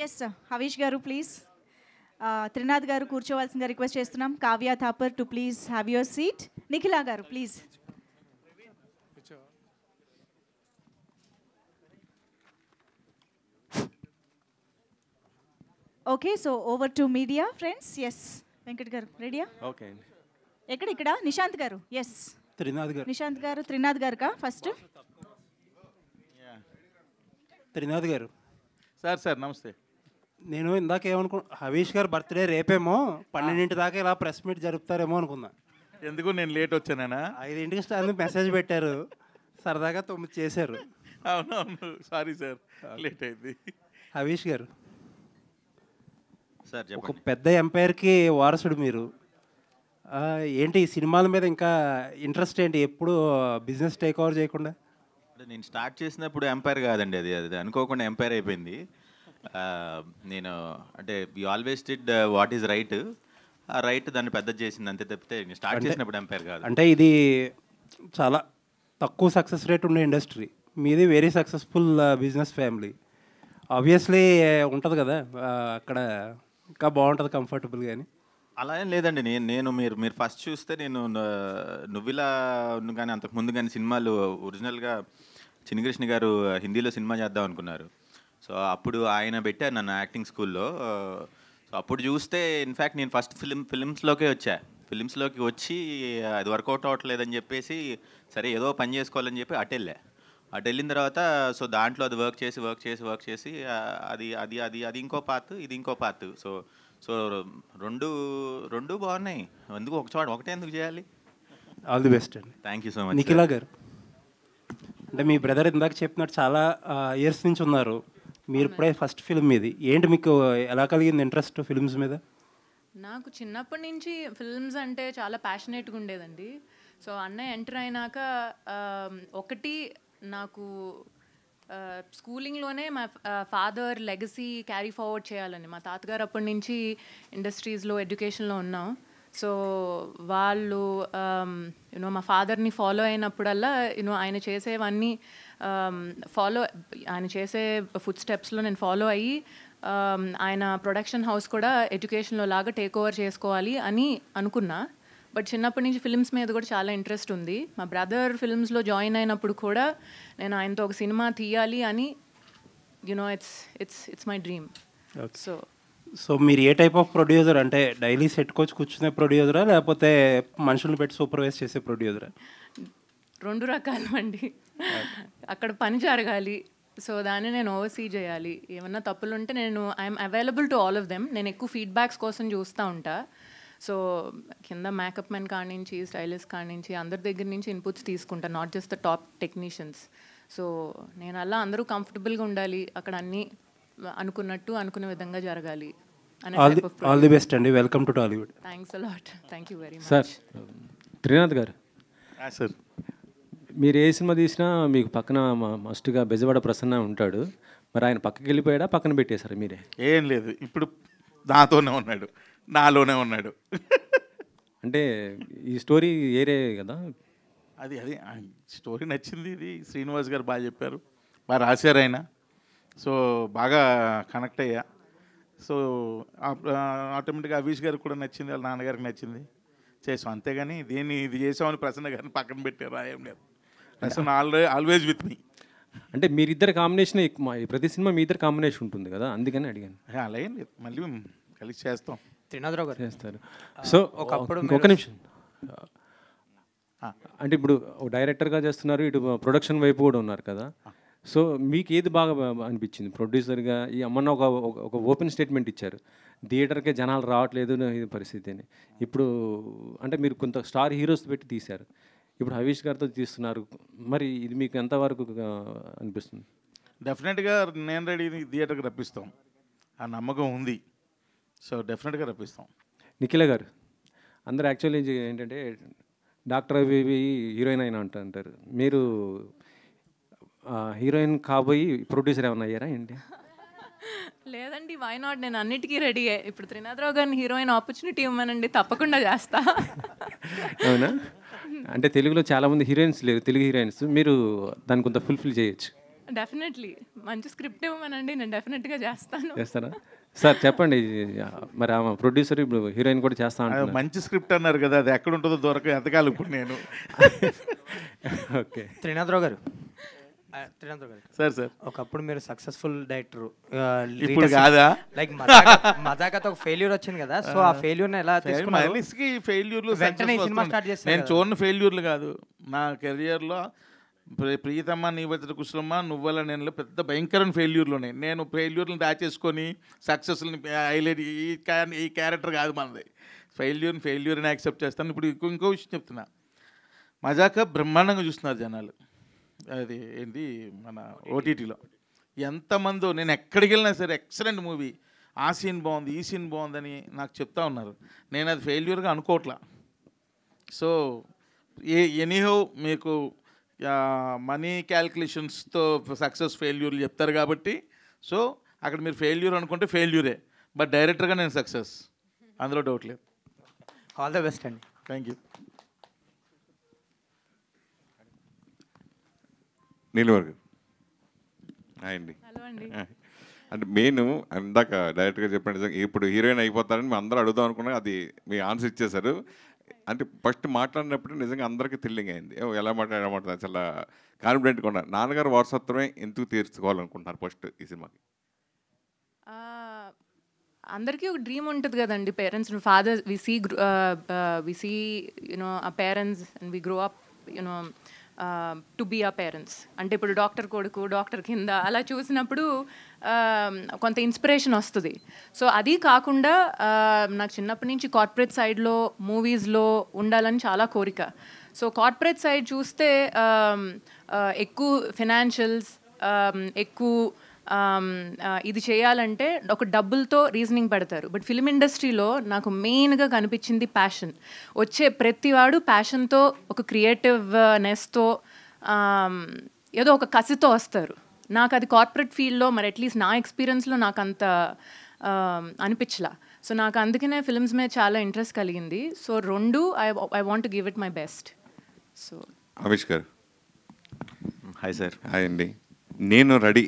Yes Havish గారు ప్లీజ్. త్రినాథ్ గారు కూర్చోవలసిందిగా రిక్వెస్ట్ చేస్తున్నాం. Kavya Thapar to please have your seat. Nikhila గారు please. Okay, so over to media friends. Yes Venkat గారు రెడీయా? ఓకే అండి. ఇక్కడ నిశాంత్ గారు. ఎస్ త్రినాథ్ గారు. నిశాంత్ గారు, త్రినాథ్ గారు కా ఫస్ట్. త్రినాథ్ గారు. సార్ నమస్తే. నేను ఇందాక హవీష్ గారు బర్త్డే రేపేమో 12 దాకా ఇలా ప్రెస్ మీట్ జరుపుతారేమో అనుకున్నా. ఎందుకు నేను లేట్ వచ్చానా? 5కి స్టార్ మెసేజ్ పెట్టారు, సరదాగా 9 చేశారు. అవునవును, సారీ సార్, లేట్ అయింది. హవీష్ గారు, సార్ ఒక పెద్ద ఎంపైర్కి వారసుడు మీరు. ఏంటి ఈ సినిమాల మీద ఇంకా ఇంట్రెస్ట్ ఏంటి? ఎప్పుడు బిజినెస్ టేక్ ఓవర్ చేయకుండా? నేను స్టార్ట్ చేసినప్పుడు ఎంపైర్ కాదండి, అది అనుకోకుండా ఎంపైర్ అయిపోయింది. నేను అంటే we always did what is right. ఆ రైట్ దాన్ని పెద్ద చేసింది అంతే తప్పితే నేను స్టార్ట్ చేసినప్పుడు ఎంపైర్ కాదు. అంటే ఇది చాలా తక్కువ సక్సెస్ రేట్ ఉండే ఇండస్ట్రీ, మీది very successful business family. Obviously ఉంటుంది కదా అక్కడ, ఇంకా బాగుంటుంది కంఫర్టబుల్. కానీ అలా ఏం లేదండి. నేను మీరు ఫస్ట్ చూస్తే నేను నువ్విలా కానీ అంతకుముందు కానీ సినిమాలు ఒరిజినల్గా చిన్నకృష్ణ గారు హిందీలో సినిమా చేద్దాం అనుకున్నారు. సో అప్పుడు ఆయన పెట్టారు నన్ను యాక్టింగ్ స్కూల్లో. సో అప్పుడు చూస్తే ఇన్ఫ్యాక్ట్ నేను ఫస్ట్ ఫిలిమ్స్లోకి వచ్చా. ఫిలిమ్స్లోకి వచ్చి అది వర్కౌట్ అవ్వట్లేదని చెప్పేసి సరే ఏదో పని చేసుకోవాలని చెప్పి అటు వెళ్ళిన తర్వాత సో దాంట్లో అది వర్క్ చేసి అది అది అది అది ఇంకో పార్ట్, ఇది ఇంకో పార్ట్. సో రెండు బాగున్నాయి. ఎందుకు ఒకటే ఎందుకు చేయాలి? ఆల్ ది బెస్ట్ అండి. Thank you so much. Nikhila గారు, అంటే మీ బ్రదర్ ఇందాక చెప్పినట్టు చాలా ఇయర్స్ నుంచి ఉన్నారు, మీరు ఇప్పుడే ఫస్ట్ ఫిల్మ్ మీది. ఏంటి మీకు ఎలా కలిగింది ఇంట్రెస్ట్ ఫిల్మ్స్ మీద? నాకు చిన్నప్పటి నుంచి ఫిల్మ్స్ అంటే చాలా ప్యాషనేట్గా ఉండేదండి. సో అన్నయ్య ఎంటర్ అయినాక ఒకటి నాకు స్కూలింగ్లోనే మా ఫాదర్ లెగసీ క్యారీ ఫార్వర్డ్ చేయాలని. మా తాతగారు అప్పటి నుంచి ఇండస్ట్రీస్లో ఎడ్యుకేషన్లో ఉన్నాం. సో వాళ్ళు మా ఫాదర్ని ఫాలో అయినప్పుడల్లా ఆయన చేసేవన్నీ ఆయన చేసే ఫుడ్ స్టెప్స్లో నేను ఫాలో అయ్యి ఆయన ప్రొడక్షన్ హౌస్ కూడా ఎడ్యుకేషన్లో లాగా టేక్ ఓవర్ చేసుకోవాలి అని అనుకున్నా. బట్ చిన్నప్పటి నుంచి ఫిల్మ్స్ మీద కూడా చాలా ఇంట్రెస్ట్ ఉంది. మా బ్రదర్ ఫిల్మ్స్లో జాయిన్ అయినప్పుడు కూడా నేను ఆయనతో ఒక సినిమా తీయాలి అని ఇట్స్ మై డ్రీమ్. సో మీరు ఏ టైప్ ఆఫ్ ప్రొడ్యూసర్? అంటే డైలీ సెట్ కోచ్ కూర్చునే ప్రొడ్యూసరా, లేకపోతే మనుషులను పెట్టి సూపర్వైజ్ చేసే ప్రొడ్యూసరా? 2 రకాలు అండి. అక్కడ పని జరగాలి, సో దాన్ని నేను ఓవర్సీ చేయాలి. ఏమన్నా తప్పులు ఉంటే నేను I'm available to all of them. నేను ఎక్కువ ఫీడ్బ్యాక్స్ కోసం చూస్తూ ఉంటా. సో కింద మేకప్ మెన్ కాడి నుంచి, స్టైలిస్ట్ కాడి నుంచి అందరి దగ్గర నుంచి ఇన్పుట్స్ తీసుకుంటా, not just the top technicians. So నేను అలా అందరూ కంఫర్టబుల్గా ఉండాలి, అక్కడ అన్నీ అనుకున్నట్టు అనుకునే విధంగా జరగాలి. ఆల్ ది బెస్ట్ అండి. Welcome to Tollywood. Thanks a lot. Thank you very much. Sir, Trinath గారు, సార్ మీరు ఏ సినిమా తీసినా మీకు పక్కన మస్ట్గా బెజవాడ ప్రసన్న ఉంటాడు. మరి ఆయన పక్కకి వెళ్ళిపోయాడా, పక్కన పెట్టేశారు మీరే? ఏం లేదు, ఇప్పుడు నాతోనే ఉన్నాడు, నాలోనే ఉన్నాడు. అంటే ఈ స్టోరీ ఏరే కదా, అది స్టోరీ నచ్చింది. ఇది శ్రీనివాస్ గారు బాగా చెప్పారు, బాగా రాశారు ఆయన. సో బాగా కనెక్ట్ అయ్యా. సో ఆటోమేటిక్గా అవిష్ గారికి కూడా నచ్చింది, వాళ్ళ నాన్నగారికి నచ్చింది, చేసాం. అంతేగాని ఇది చేసామని ప్రసన్న గారిని పక్కన పెట్టారు ఏం లేదు. Prasanna always with me. అంటే మీరిద్దరు కాంబినేషన్, ప్రతి సినిమా మీ ఇద్దరు కాంబినేషన్ ఉంటుంది కదా, అందుకని అడిగాను. అలా ఏం లేదు, మళ్ళీ కలిసి చేస్తాం. త్రినాథరావు గారు చేస్తారు. సో ఒక నిమిషం, అంటే ఇప్పుడు డైరెక్టర్గా చేస్తున్నారు, ఇటు ప్రొడక్షన్ వైపు కూడా ఉన్నారు కదా. సో మీకు ఏది బాగా అనిపించింది ప్రొడ్యూసర్గా? ఈ అమ్మన్న ఒక ఓపెన్ స్టేట్మెంట్ ఇచ్చారు, థియేటర్కే జనాలు రావట్లేదు ఇది పరిస్థితి అని. ఇప్పుడు అంటే మీరు కొంత స్టార్ హీరోస్ పెట్టి తీశారు, ఇప్పుడు హవీష్ గారితో తీస్తున్నారు, మరి ఇది మీకు ఎంతవరకు అనిపిస్తుంది? డెఫినెట్గా నేను రెడీ, థియేటర్కి రప్పిస్తాం, ఆ నమ్మకం ఉంది. సో డెఫినెట్గా రప్పిస్తాం. నిఖిల గారు, అందరు యాక్చువల్లీ ఏంటంటే డాక్టర్ అవి హీరోయిన్ అయినా అంటారు, మీరు హీరోయిన్ కాబోయి ప్రొడ్యూసర్ ఏమన్నా అయ్యారా ఏంటి? లేదండి, వై నాట్, నేను అన్నిటికీ రెడీయే. ఇప్పుడు త్రినాథరావు గారిని హీరోయిన్ ఆపర్చునిటీ ఇవ్వమనండి, తప్పకుండా చేస్తా. అవునా? అంటే తెలుగులో చాలామంది హీరోయిన్స్ లేరు, తెలుగు హీరోయిన్స్, మీరు దాన్ని కొంత ఫుల్ఫిల్ చేయొచ్చు. డెఫినెట్లీ మంచి స్క్రిప్ట్ ఇవ్వమనండి, నేను డెఫినెట్గా చేస్తాను. చేస్తారా? సార్ చెప్పండి, మరి ఆమె ప్రొడ్యూసర్ ఇప్పుడు హీరోయిన్ కూడా చేస్తా అంటున్నారు. మంచి స్క్రిప్ట్ అన్నారు కదా, అది ఎక్కడ ఉంటుందో ఎతకాలి ఇప్పుడు నేను. ఓకే. త్రినాథరావు గారు, సార్ ఒకప్పుడు మీరు సక్సెస్ఫుల్ డైరెక్టర్, ఇప్పుడు కాదా? లైక్ మజాకతో ఒక ఫెయిల్యూర్ వచ్చింది కదా, సో ఆ ఫెయిల్యూర్ని ఎలా తీసుకున్నారు? ఫెయిల్యూర్లు వెంటనే సినిమా స్టార్ట్ చేస్తారు. నేను చూడని ఫెయిల్యూర్లు కాదు నా కెరియర్లో. ప్రియతమ్మ నీ వచ్చి కుశలమ్మ నువ్వల నేను పెద్ద భయంకరమైన ఫెయిల్యూర్లోనే. నేను ఫెయిల్యూర్లను దాచేసుకొని సక్సెస్ని హైలైట్, ఈ క్యారెక్టర్ కాదు మనది. ఫెయిల్యూర్ని యాక్సెప్ట్ చేస్తాను. ఇప్పుడు ఇంకో విషయం చెప్తున్నా, మజాక బ్రహ్మాండంగా చూస్తున్నారు జనాలు. అది ఏంటి మన ఓటీటీలో ఎంతమందో, నేను ఎక్కడికి వెళ్ళినా సరే ఎక్సలెంట్ మూవీ, ఆ సీన్ బాగుంది, ఈ సీన్ బాగుందని నాకు చెప్తా ఉన్నారు. నేను అది ఫెయిల్యూర్గా అనుకోవట్లా. సో ఎనీహో మీకు మనీ క్యాల్కులేషన్స్తో సక్సెస్ ఫెయిల్యూర్లు చెప్తారు కాబట్టి, సో అక్కడ మీరు ఫెయిల్యూర్ అనుకుంటే ఫెయిల్యూరే, బట్ డైరెక్టర్గా నేను సక్సెస్, అందులో డౌట్ లేదు. ఆల్ ద బెస్ట్ అండి. Thank you. నీలవర్ గారు, హాయ్ అండి. అంటే మెయిన్ ఇందాక డైరెక్ట్గా చెప్పండి, ఇప్పుడు హీరోయిన్ అయిపోతారని మేము అందరూ అడుగుదాం అనుకున్నా, అది మీ ఆన్సర్ ఇచ్చేశారు. అంటే ఫస్ట్ మాట్లాడినప్పుడు నిజంగా అందరికీ థ్రిల్లింగ్ అయింది, ఎలా మాట్లాడమంటారు, చాలా కాన్ఫిడెంట్గా ఉన్నారు. నాన్నగారు వారసత్వమే ఎందుకు తీర్చుకోవాలనుకుంటున్నారు ఫస్ట్ ఈ సినిమాకి? అందరికీ ఒక డ్రీమ్ ఉంటుంది కదండి, parents fathers, we see a parents and we grow up to be a parents. అంటే ఇప్పుడు డాక్టర్ కొడుకు, డాక్టర్ కింద అలా చూసినప్పుడు కొంత ఇన్స్పిరేషన్ వస్తుంది. సో అది కాకుండా నాకు చిన్నప్పటి నుంచి కార్పొరేట్ సైడ్లో మూవీస్లో ఉండాలని చాలా కోరిక. సో కార్పొరేట్ సైడ్ చూస్తే ఎక్కువ ఫినాన్షియల్స్, ఎక్కువ ఇది చేయాలంటే ఒక డబ్బులతో రీజనింగ్ పెడతారు. బట్ ఫిల్మ్ ఇండస్ట్రీలో నాకు మెయిన్గా కనిపించింది ప్యాషన్. వచ్చే ప్రతివాడు ప్యాషన్తో, ఒక క్రియేటివ్నెస్తో, ఏదో ఒక కసితో వస్తారు. నాకు అది కార్పొరేట్ ఫీల్డ్లో మరి అట్లీస్ట్ నా ఎక్స్పీరియన్స్లో నాకు అంత అనిపించలా. సో నాకు అందుకనే ఫిల్మ్స్ మీద చాలా ఇంట్రెస్ట్ కలిగింది. సో రెండు I want to give it my best. So Avish గారు. Hi sir. హాయ్ అండి. నేను రెడీ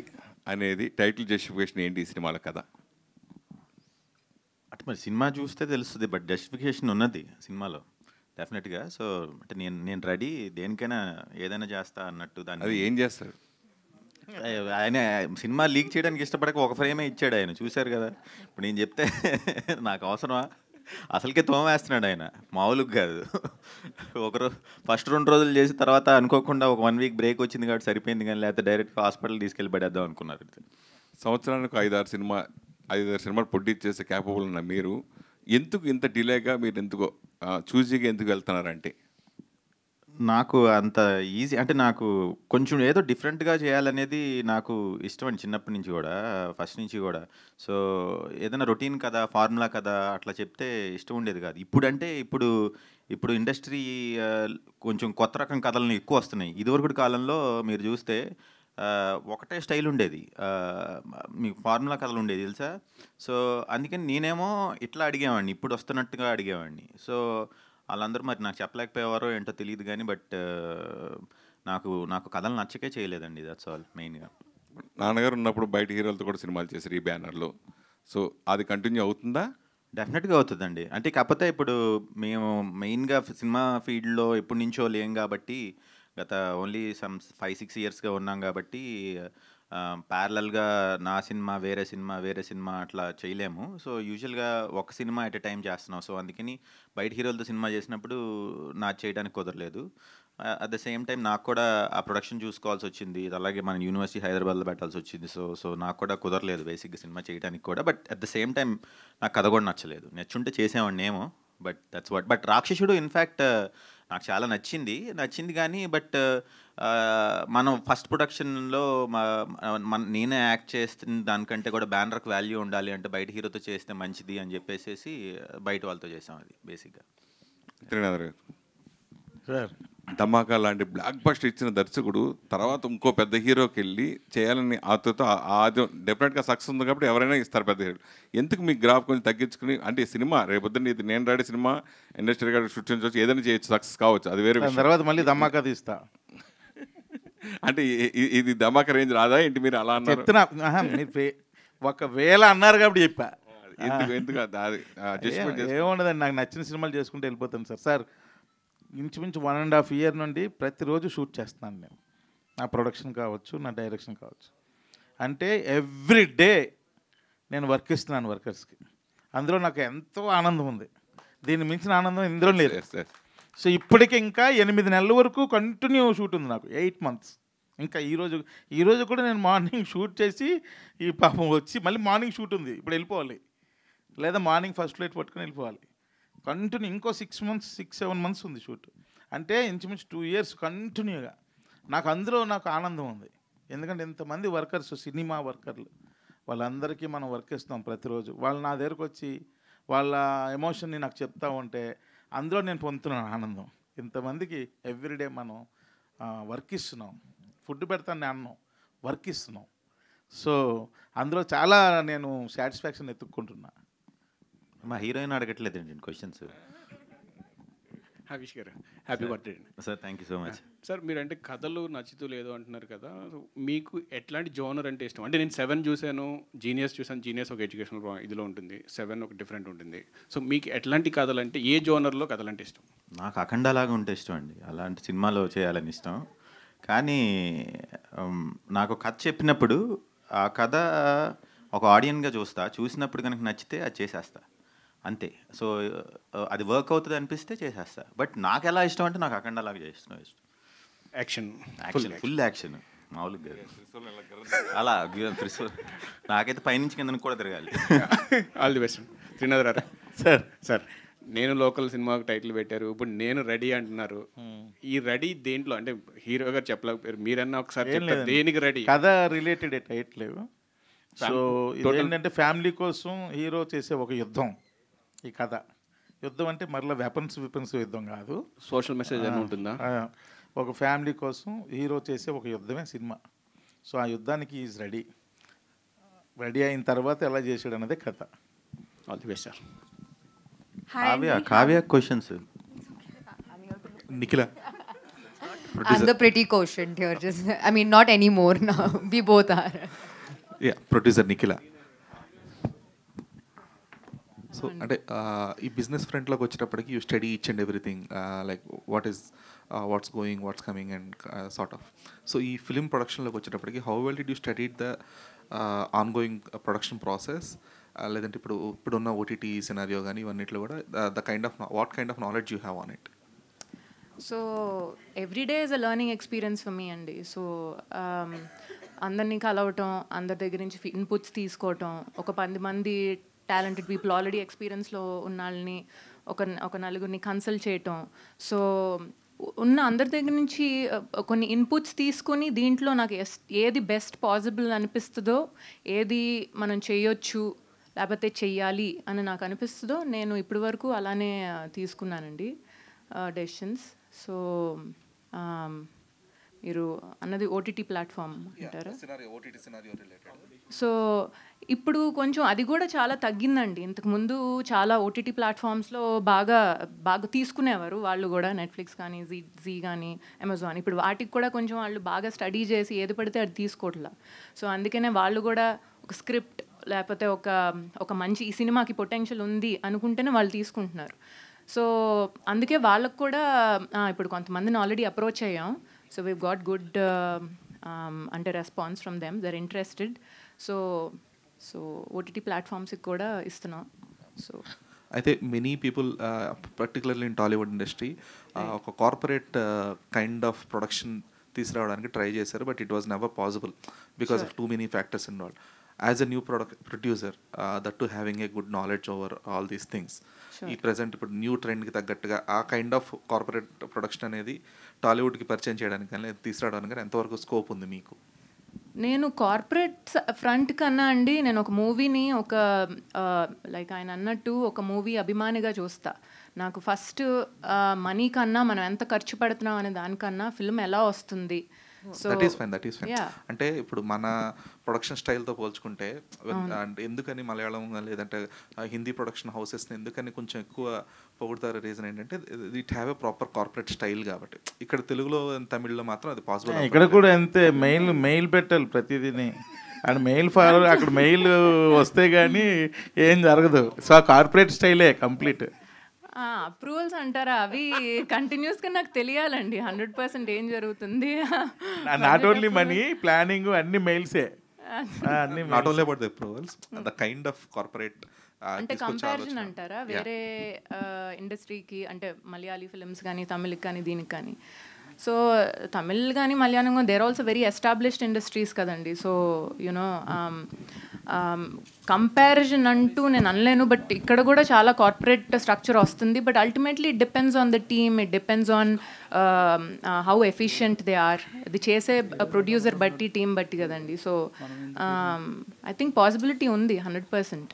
అనేది టైటిల్ జస్టిఫికేషన్ ఏంటి ఈ సినిమాల కదా? అంటే మరి సినిమా చూస్తే తెలుస్తుంది, బట్ జస్టిఫికేషన్ ఉన్నది సినిమాలో డెఫినెట్గా. సో అంటే నేను రెడీ, దేనికైనా ఏదైనా చేస్తా అన్నట్టు. దాన్ని అది ఏం చేస్తారు? ఆయన సినిమా లీక్ చేయడానికి ఇష్టపడక ఒక ఫ్రేమే ఇచ్చాడు ఆయన, చూశారు కదా. ఇప్పుడు నేను చెప్తే నాకు అవసరమా? అసలుకే తోమేస్తున్నాడు ఆయన, మామూలుగా కాదు. ఒకరు ఫస్ట్ 2 రోజులు చేసి తర్వాత అనుకోకుండా ఒక 1 వీక్ బ్రేక్ వచ్చింది కాబట్టి సరిపోయింది, కానీ లేకపోతే డైరెక్ట్గా హాస్పిటల్ తీసుకెళ్ళి పడేద్దాం అనుకున్నారు. సంవత్సరానికి 5-6 సినిమాలు ప్రొడ్యూస్ చేసే క్యాపబుల్ ఉన్న మీరు ఎందుకు ఇంత డిలేగా, మీరు ఎందుకో చూజీగా ఎందుకు వెళ్తున్నారంటే? నాకు అంత ఈజీ అంటే నాకు కొంచెం ఏదో డిఫరెంట్గా చేయాలనేది నాకు ఇష్టం అండి చిన్నప్పటి నుంచి కూడా, ఫస్ట్ నుంచి కూడా. సో ఏదైనా రొటీన్ కదా, ఫార్ములా కదా అట్లా చెప్తే ఇష్టం ఉండేది కాదు. ఇప్పుడు ఇండస్ట్రీ కొంచెం కొత్త రకం కథలను ఎక్కువ వస్తున్నాయి. ఇదివరకు కాలంలో మీరు చూస్తే ఒకటే స్టైల్ ఉండేది, మీకు ఫార్ములా కథలు ఉండేది తెలుసా. సో అందుకని నేనేమో ఇట్లా అడిగేవాడిని, ఇప్పుడు వస్తున్నట్టుగా అడిగేవాడిని. సో వాళ్ళందరూ మరి నాకు చెప్పలేకపోయేవారో ఏంటో తెలియదు కానీ, బట్ నాకు కథలు నచ్చకే చేయలేదండి. దట్స్ ఆల్ మెయిన్గా. నాన్నగారు ఉన్నప్పుడు బయట హీరోలతో కూడా సినిమాలు చేశారు ఈ బ్యానర్లో. సో అది కంటిన్యూ అవుతుందా? డెఫినెట్గా అవుతుందండి. అంటే కాకపోతే ఇప్పుడు మేము మెయిన్గా సినిమా ఫీల్డ్లో ఎప్పటి నుంచో లేం కాబట్టి, గత ఓన్లీ 5-6 ఇయర్స్గా ఉన్నాం కాబట్టి ప్యారలల్గా నా సినిమా వేరే సినిమా అట్లా చేయలేము. సో యూజువల్గా ఒక సినిమా ఎట్ ఎ టైం చేస్తున్నాం. సో అందుకని బయట హీరోలతో సినిమా చేసినప్పుడు నాకు చేయడానికి కుదరలేదు. అట్ ద సేమ్ టైం నాకు కూడా ఆ ప్రొడక్షన్ చూసుకోవాల్సి వచ్చింది, అలాగే మన యూనివర్సిటీ హైదరాబాద్లో పెట్టాల్సి వచ్చింది. సో నాకు కూడా కుదరలేదు బేసిక్గా సినిమా చేయడానికి కూడా. But at the same time నాకు కథ కూడా నచ్చలేదు. నచ్చుంటే చేసేవాడిని ఏమో, బట్ దట్స్ వాట్. బట్ రాక్షసుడు ఇన్ఫ్యాక్ట్ నాకు చాలా నచ్చింది కానీ, బట్ మనం ఫస్ట్ ప్రొడక్షన్లో నేనే యాక్ట్ చేస్తున్న దానికంటే కూడా బ్యానర్కి వాల్యూ ఉండాలి అంటే బయట హీరోతో చేస్తే మంచిది అని చెప్పేసి బయట వాళ్ళతో చేసాం అది బేసిక్గా. సార్ ధమాకా లాంటి బ్లాక్ బస్టర్ ఇచ్చిన దర్శకుడు తర్వాత ఇంకో పెద్ద హీరోకి వెళ్ళి చేయాలని ఆతృత, అది డెఫినెట్గా సక్సెస్ ఉంది కాబట్టి ఎవరైనా ఇస్తారు పెద్ద హీరో. ఎందుకు మీ గ్రాఫ్ కొంచెం తగ్గించుకుని, అంటే సినిమా రేపొద్దున ఇది నేను రెడీ సినిమా ఇండస్ట్రీ గారు సృష్టించవచ్చు, ఏదైనా చేయొచ్చు, సక్సెస్ కావచ్చు, అది వేరే విషయం. తర్వాత మళ్ళీ ధమాకా తీస్తా అంటే ఇది ధమాకా రేంజ్ రాదా ఏంటి? మీరు అలా అన్నారు. చెప్తున్నా, మీరు ఒకవేళ అన్నారు కాబట్టి చెప్పా. ఎందుకు ఏముండదండి, నాకు నచ్చిన సినిమాలు చేసుకుంటూ వెళ్ళిపోతాను సార్. ఇంచుమించు 1.5 year నుండి ప్రతిరోజు షూట్ చేస్తున్నాను నేను. నా ప్రొడక్షన్ కావచ్చు, నా డైరెక్షన్ కావచ్చు. అంటే ఎవ్రీ డే నేను వర్క్ ఇస్తున్నాను వర్కర్స్కి. అందులో నాకు ఎంతో ఆనందం ఉంది, దీన్ని మించిన ఆనందం ఇందులో లేదు. సో ఇప్పటికి ఇంకా 8 నెలల వరకు కంటిన్యూ షూట్ ఉంది నాకు, 8 months. ఇంకా ఈరోజు కూడా నేను మార్నింగ్ షూట్ చేసి ఈ పాపం వచ్చి మళ్ళీ మార్నింగ్ షూట్ ఉంది, ఇప్పుడు వెళ్ళిపోవాలి, లేదా మార్నింగ్ ఫస్ట్ ఫ్లైట్ పట్టుకుని వెళ్ళిపోవాలి. కంటిన్యూ ఇంకో 6-7 months ఉంది షూట్. అంటే ఇంచుమించు 2 years కంటిన్యూగా. అందులో నాకు ఆనందం ఉంది, ఎందుకంటే ఇంతమంది వర్కర్స్, సినిమా వర్కర్లు, వాళ్ళందరికీ మనం వర్క్ ఇస్తాం ప్రతిరోజు. వాళ్ళు నా దగ్గరకు వచ్చి వాళ్ళ ఎమోషన్ని నాకు చెప్తా ఉంటే అందులో నేను పొందుతున్నాను ఆనందం. ఇంతమందికి ఎవ్రీడే మనం వర్క్ ఇస్తున్నాం, ఫుడ్ పెడతాను అన్నం, వర్క్ ఇస్తున్నాం. సో అందులో చాలా నేను సాటిస్ఫాక్షన్ ఎత్తుక్కుంటున్నా. మా హీరోయిన్ అడగట్లేదండి క్వశ్చన్స్. హరీష్ గారు happy birthday sir. Thank you so much sir. మీరు అంటే కథలు నచ్చుతూ లేదు అంటున్నారు కదా, మీకు ఎట్లాంటి జోనర్ అంటే ఇష్టం? అంటే నేను 7 చూశాను, జీనియస్ చూశాను. జీనియస్ ఒక ఎడ్యుకేషనల్ ఇదిలో ఉంటుంది, 7 ఒక డిఫరెంట్ ఉంటుంది. సో మీకు ఎట్లాంటి కథలు అంటే, ఏ జోనర్లో కథలు అంటే ఇష్టం? నాకు అఖండలాగా ఉంటే ఇష్టం అండి, అలాంటి సినిమాలో చేయాలని ఇష్టం. కానీ నాకు కథ చెప్పినప్పుడు ఆ కథ ఒక ఆడియన్గా చూసినప్పుడు కనుక నచ్చితే అది చేసేస్తా అంతే. సో అది వర్క్ అవుతుంది అనిపిస్తే చేసేస్తా. బట్ నాకు ఎలా ఇష్టం అంటే నాకు అఖండలాగా చేసిన ఇష్టం. యాక్షన్ ఫుల్ యాక్షన్ మామూలుగా అలా నాకైతే పైనుంచి కింద కూడా తిరగాలి. All the best. Srinath sir నేను లోకల్ సినిమాకి టైటిల్ పెట్టారు, ఇప్పుడు నేను రెడీ అంటున్నారు. ఈ రెడీ దేంట్లో అంటే హీరో గారు చెప్పలేకపోయారు, మీరన్నా ఒకసారి చెప్తారు దేనికి రెడీ? కథ రిలేటెడ్ టైటిల్. సో ఏంటంటే ఫ్యామిలీ కోసం హీరో చేసే ఒక యుద్ధం ఈ కథ. యుద్ధం అంటే మరలా వెపన్స్ యుద్ధం కాదు, సోషల్ మెసేజ్ అని ఉంటుందా? ఒక ఫ్యామిలీ కోసం హీరో చేసే ఒక యుద్ధమే సినిమా. సో ఆ యుద్ధానికి ఈజ్ రెడీ అయిన తర్వాత ఎలా చేసాడు అన్నదే కథ. All the best sir. Kavya questions. Nikhila. I'm the pretty quotient here. Just, I mean, not anymore now. We both are. Yeah, producer Nikhila. So అంటే ఈ బిజినెస్ ఫ్రంట్లోకి వచ్చేటప్పటికి you study each and everything, like what's going, what's coming and sort of. So ఈ film ప్రొడక్షన్లోకి వచ్చేటప్పటికి how well did you study the ongoing production process, లేదంటే ఇప్పుడున్న OTT scenario కానీ ఇవన్నిట్లో కూడా what kind of knowledge you have on it? So every day is a learning experience for me అండి. సో అందరినీ కలవటం, అందరి దగ్గర నుంచి ఇన్పుట్స్ తీసుకోవటం, ఒక 10 మంది టాలెంటెడ్ పీపుల్ ఆల్రెడీ ఎక్స్పీరియన్స్లో ఉన్న వాళ్ళని ఒక నలుగురిని కన్సల్ట్ చేయటం. సో ఉన్న అందరి దగ్గర నుంచి కొన్ని ఇన్పుట్స్ తీసుకొని దీంట్లో నాకు ఏది బెస్ట్ పాసిబుల్ అనిపిస్తుందో, ఏది మనం చేయొచ్చు లేకపోతే చెయ్యాలి అని నాకు అనిపిస్తుందో నేను ఇప్పటి వరకు అలానే తీసుకున్నానండి డెసిషన్స్. సో మీరు అన్నది ఓటీటీ ప్లాట్ఫామ్ అంటారా? సో ఇప్పుడు కొంచెం అది కూడా చాలా తగ్గిందండి. ఇంతకుముందు చాలా ఓటీటీ ప్లాట్ఫామ్స్లో బాగా తీసుకునేవారు వాళ్ళు కూడా, నెట్ఫ్లిక్స్ కానీ జీ కానీ అమెజాన్. ఇప్పుడు వాటికి కూడా కొంచెం వాళ్ళు బాగా స్టడీ చేసి ఏది పడితే అది తీసుకోవట్లా. సో అందుకనే వాళ్ళు కూడా ఒక స్క్రిప్ట్ లేకపోతే ఒక మంచి ఈ సినిమాకి పొటెన్షియల్ ఉంది అనుకుంటేనే వాళ్ళు తీసుకుంటున్నారు. సో అందుకే వాళ్ళకు కూడా ఇప్పుడు కొంతమందిని ఆల్రెడీ అప్రోచ్ అయ్యాం. సో వీ గాట్ గుడ్ అంటే response from them, they're interested. So OTT ప్లాట్ఫామ్స్కి కూడా ఇస్తున్నాం. సో అయితే many people particularly in Tollywood industry ఒక కార్పొరేట్ కైండ్ ఆఫ్ ప్రొడక్షన్ తీసుకురావడానికి ట్రై చేశారు, but it was never possible because of too many factors involved. As a new producer, that too having a good knowledge over all these things, ఈ present ఇప్పుడు new ట్రెండ్కి తగ్గట్టుగా ఆ kind of corporate production అనేది టాలీవుడ్కి పరిచయం చేయడానికి కానీ తీసుకురావడానికి కానీ ఎంతవరకు స్కోప్ ఉంది మీకు? నేను కార్పొరేట్ ఫ్రంట్ కన్నా అండి, నేను ఒక మూవీని లైక్ ఆయన అన్నట్టు ఒక మూవీ అభిమానిగా చూస్తా. నాకు ఫస్ట్ మనీ కన్నా మనం ఎంత ఖర్చు పెడుతున్నాం అనే దానికన్నా ఫిల్మ్ ఎలా వస్తుంది. That is fine. అంటే ఇప్పుడు మన ప్రొడక్షన్ స్టైల్తో పోల్చుకుంటే అంటే ఎందుకని మలయాళం లేదంటే హిందీ ప్రొడక్షన్ హౌసెస్ని ఎందుకని కొంచెం ఎక్కువ పొగుడుతారు? రీజన్ ఏంటంటే it have a proper corporate style కాబట్టి. ఇక్కడ తెలుగులో తమిళ్లో మాత్రం అది పాసిబుల్. ఇక్కడ కూడా అంతే, మెయిల్ పెట్టాలి ప్రతిదీని, అండ్ మెయిల్ ఫార్వర్డ్ అక్కడ మెయిల్ వస్తే కానీ ఏం జరగదు. సో ఆ కార్పొరేట్ స్టైలే కంప్లీట్. అప్రూవల్స్ అంటారా, అవి కంటిన్యూస్గా నాకు తెలియాలండి 100% ఏం జరుగుతుంది. నాట్ ఓన్లీ మనీ, ప్లానింగ్ అన్ని మెయిల్సే. Not only about the approvals, the kind of corporate అంటే కంపారిజన్ అంటారా వేరే ఇండస్ట్రీకి, అంటే మలయాళీ ఫిల్మ్స్ కానీ తమిళ్కి కానీ దీనికి కానీ. సో తమిళ్ కానీ మలయాళం కానీ there also very established industries కదండి. సో యునో కంపారిజన్ అంటూ నేను అనలేను, బట్ ఇక్కడ కూడా చాలా కార్పొరేట్ స్ట్రక్చర్ వస్తుంది. But ultimately it depends on the team, it depends on how efficient they are. ఇది చేసే ప్రొడ్యూసర్ బట్టి, టీమ్ బట్టి కదండి. సో ఐ థింక్ పాసిబిలిటీ ఉంది 100%.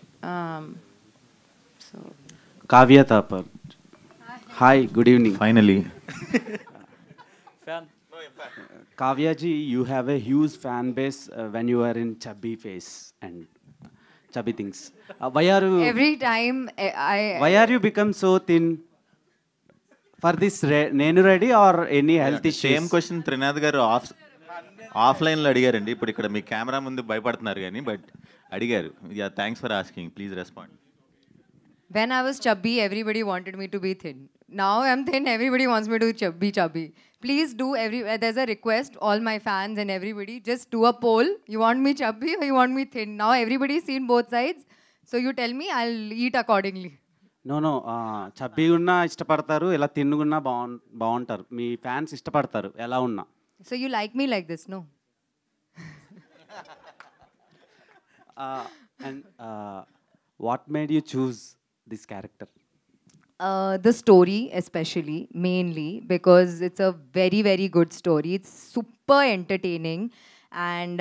So Kavya Thapar, hi, good evening. Finally Kavya ji, you have a huge fan base when you are in chubby face and chubby things. Why are you every time why are you become so thin? For this Nenu ready or any health issues? Same question Trinath గారు ఆఫ్లైన్లో అడిగారండి. ఇప్పుడు ఇక్కడ మీ camera ముందు భయపడుతున్నారు కానీ but అడిగారు. Yeah, thanks for asking, please respond. When I was chubby, everybody wanted me to be thin. Now I'm thin, everybody wants me to be chubby. Please do there's a request, all my fans and everybody, just do a poll. You want me chubby or you want me thin? Now everybody's seen both sides. So you tell me, I'll eat accordingly. No, chubby unna ఇష్టపడతారు, ఇలా తిన్నుగున్నా బాగుంటారు. మీ fans ఇష్టపడతారు ఎలా ఉన్నా. So you like me like this, no? And what made you choose this character? The story especially, mainly because it's a very, very good story. It's super entertaining, and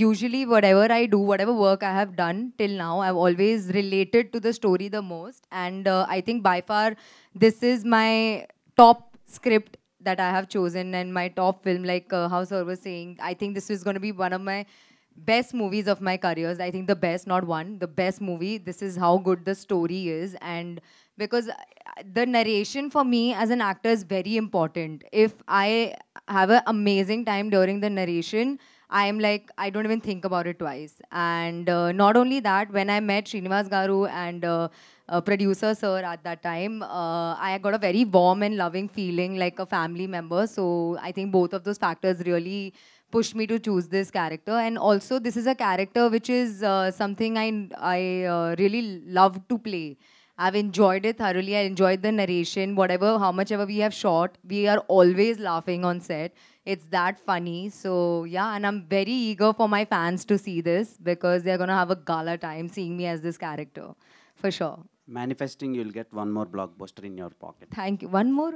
usually whatever I do, whatever work I have done till now, I've always related to the story the most, and I think by far this is my top script that I have chosen and my top film, like how sir was saying, I think this is going to be one of my best movies of my careers. I think the best, not one, the best movie. This is how good the story is, and because the narration for me as an actor is very important. If I have an amazing time during the narration, I am like, I don't even think about it twice. And not only that, when I met Srinivas Garu and producer sir at that time, I got a very warm and loving feeling like a family member. So I think both of those factors really pushed me to choose this character. And also this is a character which is something I really love to play. I've enjoyed it thoroughly. I enjoyed the narration, whatever, how much ever we have shot, we are always laughing on set. It's that funny. So yeah, and I'm very eager for my fans to see this because they're going to have a gala time seeing me as this character, for sure. Manifesting, you'll get one more blockbuster in your pocket. Thank you. One more?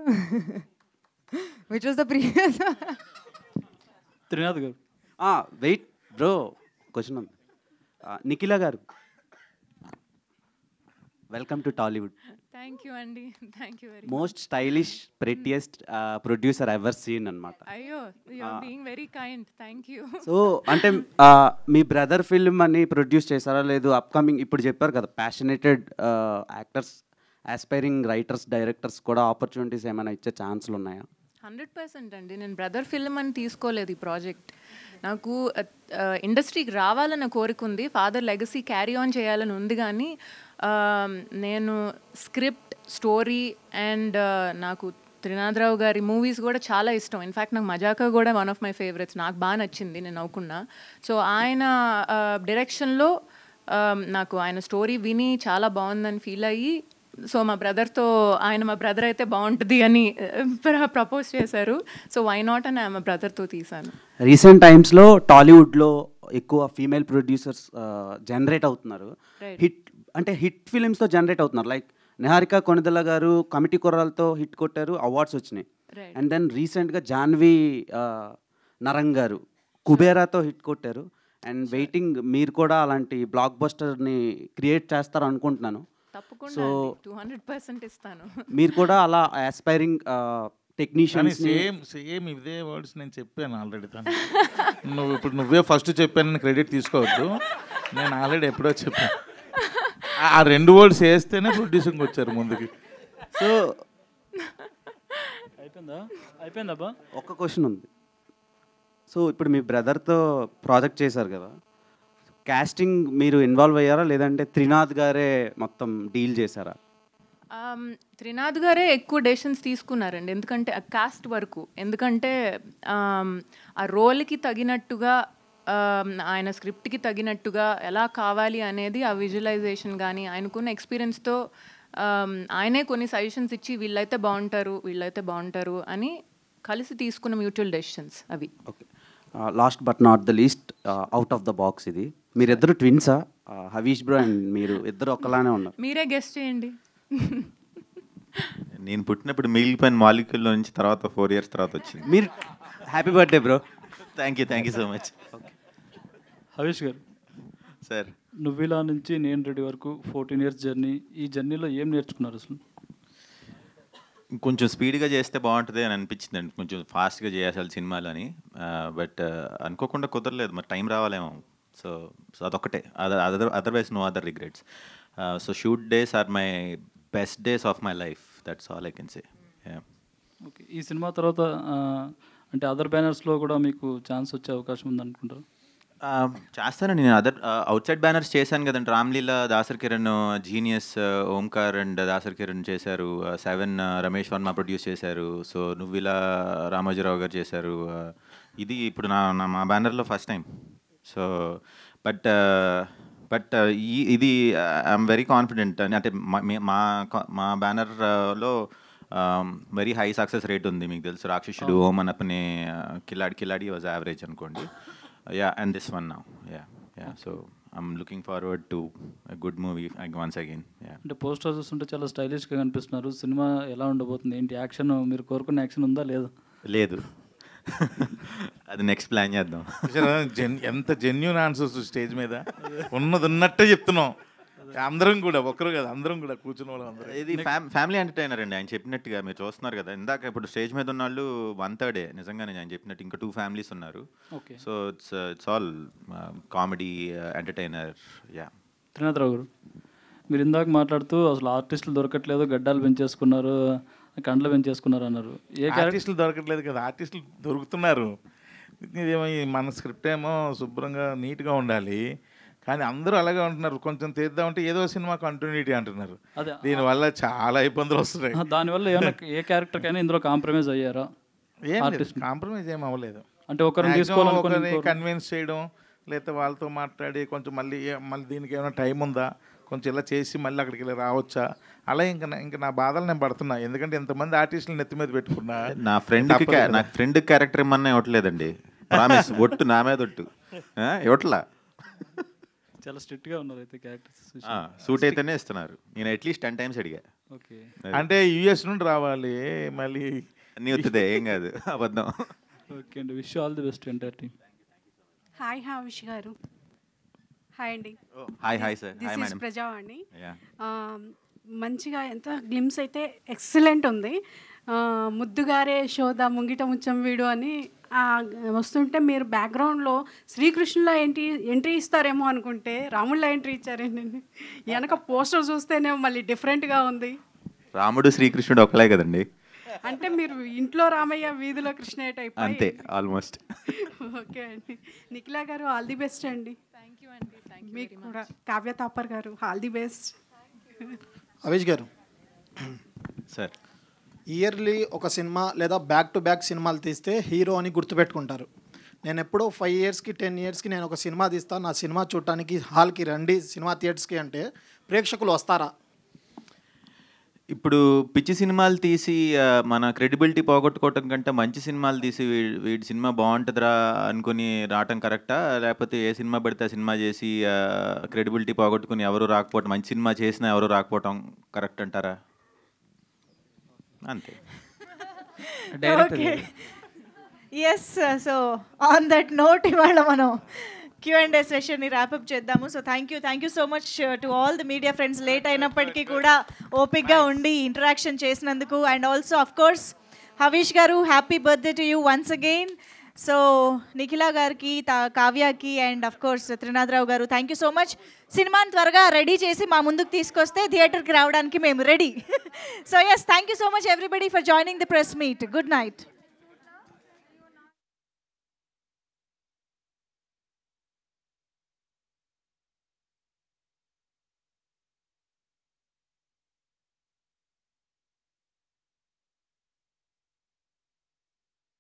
Which was the previous one? Trinath గారు. Wait bro, question ఉంది. నిఖిల గారు, welcome to Tollywood. Thank you అండి, thank you very most stylish prettiest producer ever seen అనమాట. అయ్యో, you are being very kind, thank you. So అంటే మీ brother film అని produce చేశారా, లేదు అప్కమింగ్ ఇప్పుడు చెప్పారు కదా passionated actors, aspiring writers, directors కూడా ఆపర్చునిటీస్ ఏమైనా ఇచ్చే ఛాన్సులు ఉన్నాయా? 100% అండి. నేను బ్రదర్ ఫిల్మ్ అని తీసుకోలేదు ఈ ప్రాజెక్ట్. నాకు ఇండస్ట్రీకి రావాలన్న కోరిక ఉంది, ఫాదర్ లెగసీ క్యారీ ఆన్ చేయాలని ఉంది. కానీ నేను స్క్రిప్ట్, స్టోరీ అండ్ నాకు త్రినాథరావు గారి మూవీస్ కూడా చాలా ఇష్టం. ఇన్ఫ్యాక్ట్ నాకు మజాకా కూడా వన్ ఆఫ్ మై ఫేవరెట్స్, నాకు బాగా నచ్చింది, నేను నవ్వుకున్నా. సో ఆయన డైరెక్షన్లో నాకు ఆయన స్టోరీ విని చాలా బాగుందని ఫీల్ అయ్యి, సో మా బ్రదర్తో, ఆయన మా బ్రదర్ అయితే బాగుంటుంది అని ప్రపోజ్ చేశారు. సో వై నాట్ అని మా బ్రదర్తో తీశాను. రీసెంట్ టైమ్స్లో టాలీవుడ్లో ఎక్కువ ఫీమేల్ ప్రొడ్యూసర్స్ జనరేట్ అవుతున్నారు. హిట్ అంటే హిట్ ఫిలిమ్స్తో జనరేట్ అవుతున్నారు. లైక్ నిహారిక కొనిదెల గారు కమిటీ కుర్రాలతో హిట్ కొట్టారు, అవార్డ్స్ వచ్చినాయి. అండ్ దెన్ రీసెంట్గా జాన్వి నరంగ్ గారు కుబేరాతో హిట్ కొట్టారు. అండ్ వెయిటింగ్, మీరు కూడా అలాంటి బ్లాక్ బస్టర్ని క్రియేట్ చేస్తారు అనుకుంటున్నాను. తప్పకుండా 200% ఇస్తాను. మీరు కూడా అలా ఆస్పైరింగ్ టెక్నీషియన్స్. సేమ్ ఇదే వర్డ్స్ నేను చెప్పాను ఆల్రెడీ. నువ్వు ఇప్పుడు నువ్వే ఫస్ట్ చెప్పానని క్రెడిట్ తీసుకోవద్దు, నేను ఆల్రెడీ ఎప్పుడో చెప్పాను. ఆ 2 వర్డ్స్ వేస్తేనే ప్రొడ్యూసింగ్ వచ్చారు ముందుకి. సో అయిపోయిందా? ఒక్క క్వశ్చన్ ఉంది. సో ఇప్పుడు మీ బ్రదర్తో ప్రాజెక్ట్ చేశారు కదా, కాస్టింగ్ మీరు ఇన్వాల్వ్ అయ్యారా, లేదంటే త్రినాథ్ గారే మొత్తం డీల్ చేశారా? త్రినాథ్ గారే ఎక్కువ డెసిషన్స్ తీసుకున్నారండి, ఎందుకంటే ఆ కాస్ట్ వరకు. ఎందుకంటే ఆ రోల్కి తగినట్టుగా, ఆయన స్క్రిప్ట్కి తగినట్టుగా ఎలా కావాలి అనేది ఆ విజువలైజేషన్ కానీ ఆయనకున్న ఎక్స్పీరియన్స్తో ఆయనే కొన్ని సజెషన్స్ ఇచ్చి వీళ్ళైతే బాగుంటారు అని కలిసి తీసుకున్న మ్యూచువల్ డెసిషన్స్ అవి. Okay, last but not the least, out of the box ఇది. మీరిద్దరు ట్విన్సా? హవీష్ బ్రో అండ్ మీరు ఇద్దరు ఒక్కలానే ఉన్నారు. మీరే గెస్ట్ చేయండి. నేను పుట్టినప్పుడు మిగిలిపోయిన మాలిక్యూల్లో నుంచి తర్వాత 4 years తర్వాత వచ్చింది. మీరు happy birthday bro. Thank you so much. Havish గారు సార్, నువ్విలా నుంచి నేను రెడీ వరకు 14 years జర్నీ. ఈ జర్నీలో ఏం నేర్చుకున్నారు అసలు? కొంచెం స్పీడ్గా చేస్తే బాగుంటుంది అని అనిపించింది అండి, కొంచెం ఫాస్ట్గా చేయాలి సినిమాలని. బట్ అనుకోకుండా కుదరలేదు, మరి టైం రావాలేమో. సో అదొక్కటే, otherwise no other regrets. So shoot days are my best days of my life, that's all I can say. Okay, ఈ సినిమా తర్వాత అంటే అదర్ బ్యానర్స్లో కూడా మీకు ఛాన్స్ వచ్చే అవకాశం ఉందనుకుంటారు? చేస్తానండి, నేను అదర్ అవుట్ సైడ్ బ్యానర్స్ చేశాను కదండి. రామ్లీలా దాసర్ కిరణ్, జీనియస్ ఓంకార్ అండ్ దాసర్ కిరణ్ చేశారు. 7 రమేష్ వర్మ ప్రొడ్యూస్ చేశారు. సో నువ్విలా రామోజీరావు గారు చేశారు. ఇది ఇప్పుడు మా బ్యానర్లో ఫస్ట్ టైం. సో బట్ ఇది ఐఎమ్ వెరీ కాన్ఫిడెంట్. అంటే మా బ్యానర్లో వెరీ హై సక్సెస్ రేట్ ఉంది. మీకు తెలుసు, రాక్షసుడు, ఓం అనపనే, కిలాడి వాజ్ యావరేజ్ అనుకోండి. And this one now. So I'm looking forward to a good movie once again. అంటే పోస్టర్ చూస్తుంటే చాలా స్టైలిష్గా కనిపిస్తున్నారు. సినిమా ఎలా ఉండబోతుంది, ఏంటి యాక్షన్, మీరు కోరుకున్న యాక్షన్ ఉందా లేదా? లేదు, అది నెక్స్ట్ ప్లాన్ చేద్దాం. ఎంత జెన్యూన్ ఆన్సర్స్ స్టేజ్ మీద ఉన్నది ఉన్నట్టే చెప్తున్నాం. అందరం కూడా ఒకరు కదా, అందరం కూడా కూర్చున్న వాళ్ళు అందరం. ఇది ఫ్యామిలీ ఎంటర్టైనర్ అండి. ఆయన చెప్పినట్టుగా మీరు చూస్తున్నారు కదా, ఇందాక ఇప్పుడు స్టేజ్ మీద ఉన్న వాళ్ళు 1/3 నిజంగానే ఆయన చెప్పినట్టు ఇంకా 2 ఫ్యామిలీస్ ఉన్నారు. Okay. So it's all comedy entertainer. Yeah Trinatha Rao గారు, మీరు ఇందాక మాట్లాడుతూ అసలు ఆర్టిస్టులు దొరకట్లేదు, గడ్డాలు పెంచేసుకున్నారు, కండ్లు పెంచేసుకున్నారు అన్నారు. ఆర్టిస్టులు దొరకట్లేదు కదా, ఆర్టిస్టులు దొరుకుతున్నారు. ఇదేమో మన స్క్రిప్ట్ ఏమో శుభ్రంగా నీట్గా ఉండాలి, కానీ అందరూ అలాగే ఉంటున్నారు. కొంచెం తీద్దామంటే ఏదో సినిమా కంటిన్యూటీ అంటున్నారు. దీనివల్ల చాలా ఇబ్బందులు వస్తున్నాయి. దానివల్ల ఏమైనా ఏ క్యారెక్టర్కైనా ఇందులో కాంప్రమైజ్ అయ్యారా? కాంప్రమైజ్ ఏం అవ్వలేదు. అంటే ఒకరిని తీసుకోవాలనుకుని కన్విన్స్ చేయడం, లేకపోతే వాళ్ళతో మాట్లాడి కొంచెం మళ్ళీ దీనికి ఏమైనా టైం ఉందా, కొంచెం ఇలా చేసి మళ్ళీ అక్కడికి వెళ్ళి రావచ్చా, అలా ఇంకా నా బాధలు నేను పడుతున్నా. ఎందుకంటే ఇంతమంది ఆర్టిస్టులు నెత్తి మీద పెట్టుకున్నా. నా ఫ్రెండ్ క్యారెక్టర్ ఏమన్నా ఇవ్వట్లేదండి. ప్రామిస్, ఒట్టు నా మీద ఒట్టు ఇవ్వట్లా. చాలా స్ట్రిక్ట్గా ఉన్నారు అయితే క్యారెక్టర్స్. సూట్ అయితేనే ఇస్తున్నారు. నేను అట్లీస్ట్ 10 times అడిగా. ఓకే, అంటే యుఎస్ నుండి రావాలి మళ్ళీ అన్నీ వస్తుంది, ఏం కాదు, అబద్ధం. ఓకే అండి, wish all the best entire team. Hi Havish గారు. హాయ్ అండి. Hi sir. This hi is madam. Prajavani. మంచిగా ఎంత గ్లిమ్స్ అయితే ఎక్సలెంట్ ఉంది. ముద్దుగారే యశోద ముంగిట ముచ్చం వీడు అని వస్తుంటే మీరు బ్యాక్గ్రౌండ్లో శ్రీకృష్ణులో ఎంట్రీ ఇస్తారేమో అనుకుంటే రాముడిలో ఎంట్రీ ఇచ్చారండి. వెనక పోస్టర్ చూస్తేనే మళ్ళీ డిఫరెంట్గా ఉంది. రాముడు శ్రీకృష్ణుడు ఒకలే కదండి. అంటే మీరు ఇంట్లో రామయ్య వీధిలో కృష్ణయ్య టైప్. అంతే ఆల్మోస్ట్. ఓకే అండి. నిఖిలా గారు ఆల్ ది బెస్ట్ అండి. థ్యాంక్ యూ అండి. మీకు కూడా కావ్య తాపర్ గారు ఆల్ ది బెస్ట్. అవేష్ గారు సార్, ఇయర్లీ ఒక సినిమా లేదా బ్యాక్ టు బ్యాక్ సినిమాలు తీస్తే హీరో అని గుర్తుపెట్టుకుంటారు. నేను ఎప్పుడో 5 yearsకి 10 yearsకి నేను ఒక సినిమా తీస్తాను, నా సినిమా చూడటానికి హాల్కి రండి సినిమా థియేటర్స్కి అంటే ప్రేక్షకులు వస్తారా? ఇప్పుడు పిచ్చి సినిమాలు తీసి మన క్రెడిబిలిటీ పోగొట్టుకోవటం కంటే మంచి సినిమాలు తీసి వీడి సినిమా బాగుంటుందిరా అనుకుని రావటం కరెక్టా, లేకపోతే ఏ సినిమా పడితే ఆ సినిమా చేసి క్రెడిబిలిటీ పోగొట్టుకుని ఎవరు రాకపోవటం, మంచి సినిమా చేసినా ఎవరు రాకపోవటం కరెక్ట్ అంటారా? అంతే. Yes, so on that note ఇవాళ మనం Q&A సెషన్ని ర్యాపప్ చేద్దాము. So thank you so much to all the media friends. Late అయినప్పటికీ కూడా ఓపిక్గా ఉండి ఇంటరాక్షన్ చేసినందుకు. And also of course Havish garu, happy birthday to you once again. So Nikhila గారికి, కావ్యకి and of course Trinatharao garu, thank you so much. సినిమాని త్వరగా రెడీ చేసి మా ముందుకు తీసుకొస్తే థియేటర్కి రావడానికి మేము ready. So yes, thank you so much everybody for joining the press meet. Good night.